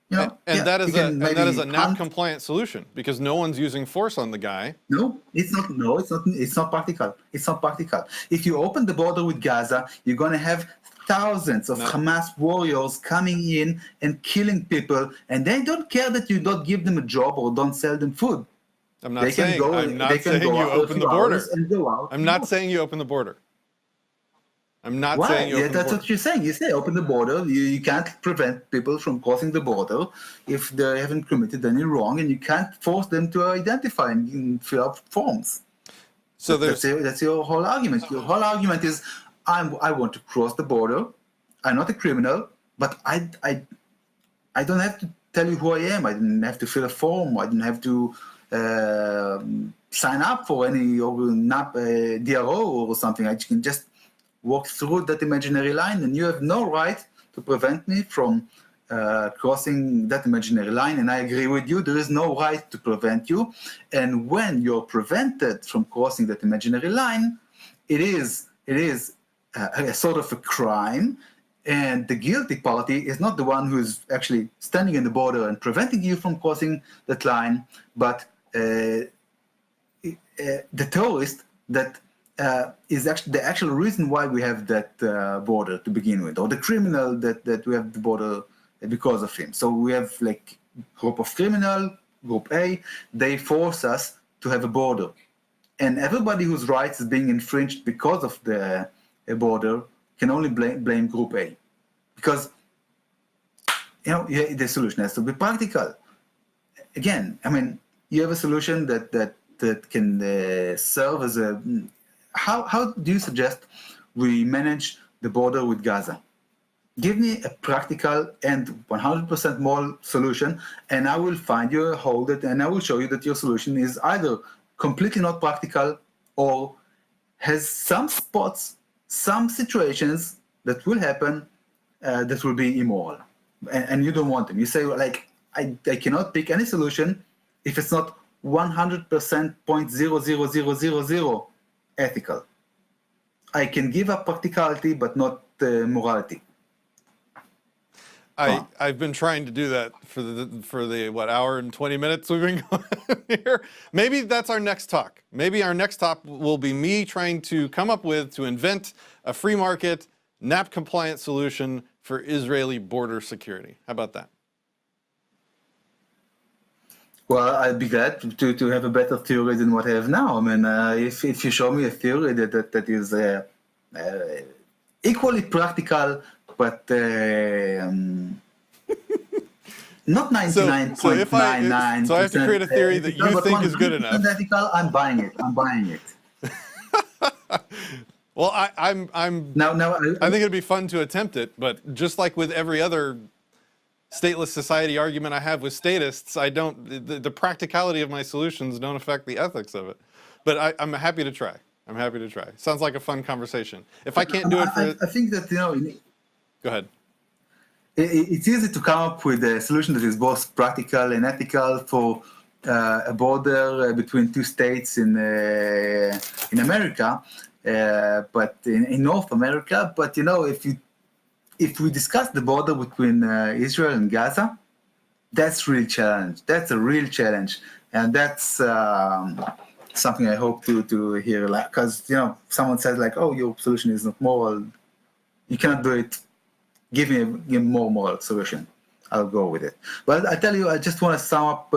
That is a NAP compliant solution because no one's using force on the guy. No, it's not. No, it's not practical. It's not practical. If you open the border with Gaza, you're going to have thousands of Hamas warriors coming in and killing people, and they don't care that you don't give them a job or don't sell them food. I'm not saying you open the border. I'm not saying you open the border. I'm not saying you open the border. That's what you're saying. You say open the border. You can't prevent people from crossing the border if they haven't committed any wrong, and you can't force them to identify and fill out forms. So that's your whole argument. Your whole argument is, I want to cross the border. I'm not a criminal, but I don't have to tell you who I am. I didn't have to fill a form. I didn't have to sign up for any DRO or something. I can just walk through that imaginary line, and you have no right to prevent me from crossing that imaginary line. And I agree with you. There is no right to prevent you. And when you're prevented from crossing that imaginary line, it is a sort of a crime, and the guilty party is not the one who is actually standing in the border and preventing you from crossing that line, but the terrorist that is actually the actual reason why we have that border to begin with, or the criminal that we have the border because of him. So we have like group of criminal, group A, they force us to have a border. And everybody whose rights is being infringed because of the border can only blame Group A, because the solution has to be practical. Again, I mean, you have a solution that can serve as a. How do you suggest we manage the border with Gaza? Give me a practical and 100% moral solution, and I will find you a hole and I will show you that your solution is either completely not practical or has some spots, some situations that will happen that will be immoral, and you don't want them. You say, like, I cannot pick any solution if it's not 100% 0.00000 ethical. I can give up practicality, but not morality. I've been trying to do that for the hour and 20 minutes we've been going here. Maybe that's our next talk. Maybe our next talk will be me trying to invent a free market, NAP compliant solution for Israeli border security. How about that? Well, I'd be glad to have a better theory than what I have now. I mean, if you show me a theory that is equally practical, but not 99.99. So I have to create a theory that you think is good enough. Ethical, I'm buying it. Well, Now, I think it'd be fun to attempt it, but just like with every other stateless society argument I have with statists, the practicality of my solutions don't affect the ethics of it. But I'm happy to try. Sounds like a fun conversation. If I can't do it for... I think that, Go ahead. It's easy to come up with a solution that is both practical and ethical for a border between two states in America, but in North America. But if we discuss the border between Israel and Gaza, that's a real challenge, and that's something I hope to hear. Because someone says like, "Oh, your solution is not moral. You cannot do it. Give me a more moral solution. I'll go with it." But I tell you, I just want to sum up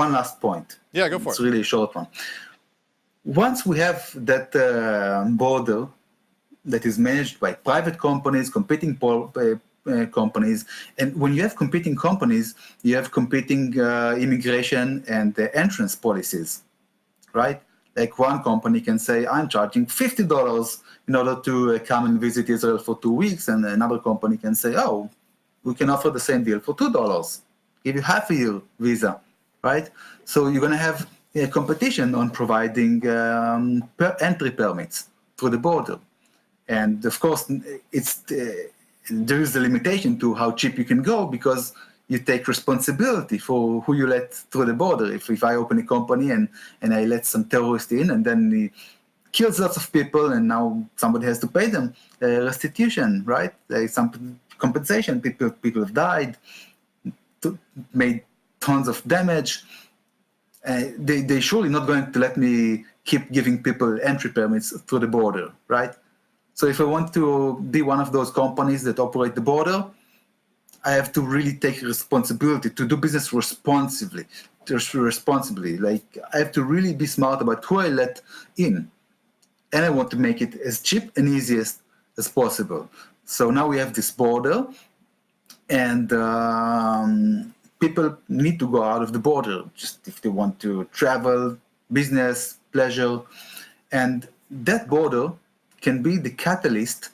one last point. Yeah, go for it. It's really a short one. Once we have that border that is managed by private companies, competing companies, and when you have competing companies, you have competing immigration and entrance policies, right? Like one company can say, I'm charging $50 in order to come and visit Israel for 2 weeks, and another company can say, oh, we can offer the same deal for $2, give you half a year visa, right? So you're going to have a competition on providing entry permits through the border. And of course, there is a limitation to how cheap you can go, because you take responsibility for who you let through the border. If I open a company and I let some terrorist in, and then he kills lots of people, and now somebody has to pay them restitution, right? Some compensation. People have died, made tons of damage. They surely not going to let me keep giving people entry permits through the border, right? So if I want to be one of those companies that operate the border, I have to really take responsibility to do business responsibly. Like, I have to really be smart about who I let in, and I want to make it as cheap and easiest as possible. So now we have this border, and people need to go out of the border just if they want to travel, business, pleasure, and that border can be the catalyst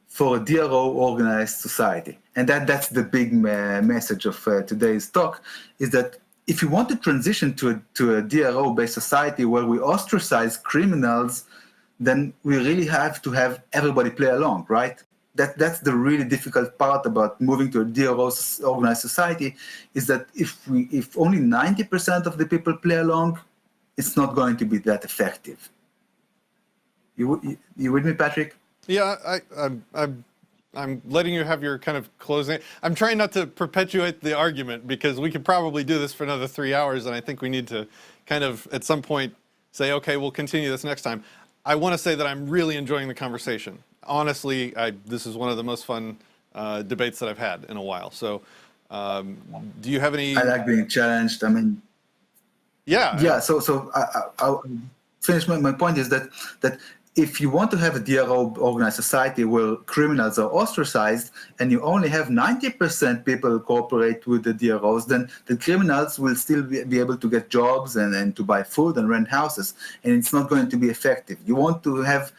for a DRO organized society. And that's the big message of today's talk, is that if you want to transition to a DRO-based society where we ostracize criminals, then we really have to have everybody play along, right? That's the really difficult part about moving to a DRO organized society, is that if only 90% of the people play along, it's not going to be that effective. You with me, Patrick? Yeah, I'm letting you have your kind of closing. I'm trying not to perpetuate the argument, because we could probably do this for another 3 hours, and I think we need to kind of at some point say, okay, we'll continue this next time. I want to say that I'm really enjoying the conversation. Honestly, this is one of the most fun debates that I've had in a while. So do you have any... I like being challenged. I mean... Yeah, so I'll finish. My point is that if you want to have a DRO organized society where criminals are ostracized, and you only have 90% people cooperate with the DROs, then the criminals will still be able to get jobs and to buy food and rent houses, and it's not going to be effective. You want to have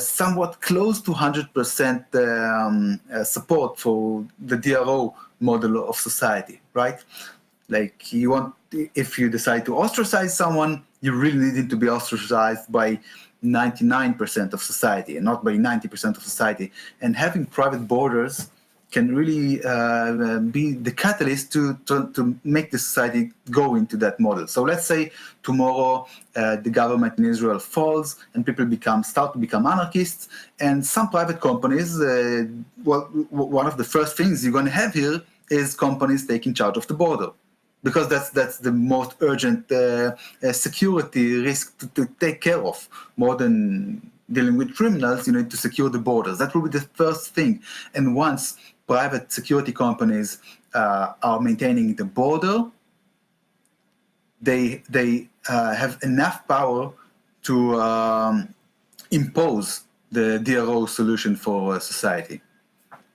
somewhat close to 100% support for the DRO model of society, right? Like, if you decide to ostracize someone, you really need him to be ostracized by 99% of society and not by 90% of society. And having private borders can really be the catalyst to make the society go into that model. So let's say tomorrow the government in Israel falls and people start to become anarchists, and some private companies, one of the first things you're going to have here is companies taking charge of the border, because that's the most urgent security risk to take care of. More than dealing with criminals, you need to secure the borders. That will be the first thing. And once private security companies are maintaining the border, they have enough power to impose the DRO solution for society.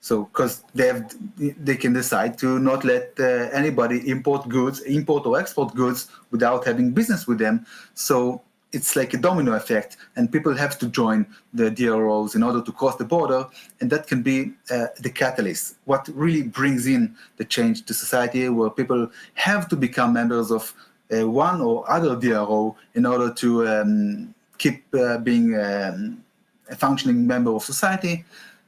So, because they can decide to not let anybody import or export goods without having business with them. So it's like a domino effect, and people have to join the DROs in order to cross the border, and that can be the catalyst. What really brings in the change to society, where people have to become members of one or other DRO in order to keep being a functioning member of society.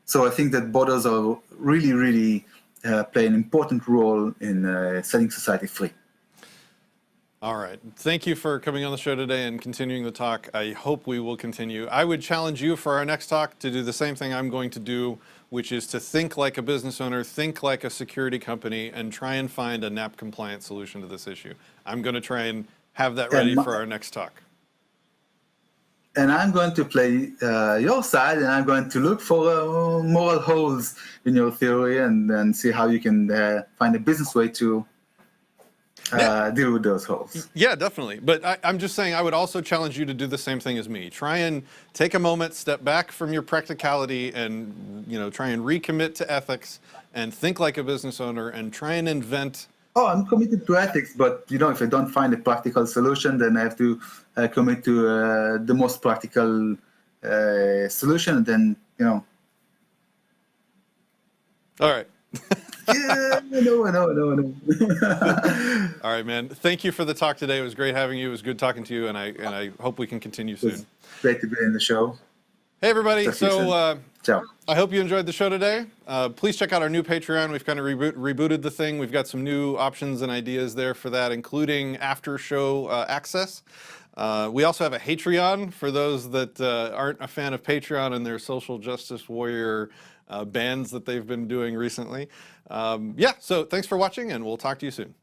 So I think that borders are really play an important role in setting society free. All right. Thank you for coming on the show today and continuing the talk. I hope we will continue. I would challenge you for our next talk to do the same thing I'm going to do, which is to think like a business owner, think like a security company, and try and find a NAP compliant solution to this issue. I'm going to try and have that ready for our next talk. And I'm going to play your side, and I'm going to look for moral holes in your theory and see how you can find a business way to deal with those holes. Yeah, definitely. But I'm just saying I would also challenge you to do the same thing as me. Try and take a moment, step back from your practicality, and try and recommit to ethics and think like a business owner and try and invent. Oh, I'm committed to ethics, but if I don't find a practical solution, then I have to commit to the most practical solution. And then All right. Yeah, no. All right, man. Thank you for the talk today. It was great having you. It was good talking to you, and I hope we can continue soon. It's great to be in the show. Hey, everybody. So ciao. I hope you enjoyed the show today. Please check out our new Patreon. We've kind of rebooted the thing. We've got some new options and ideas there for that, including after-show access. We also have a Hatreon for those that aren't a fan of Patreon and their social justice warrior bands that they've been doing recently. So thanks for watching, and we'll talk to you soon.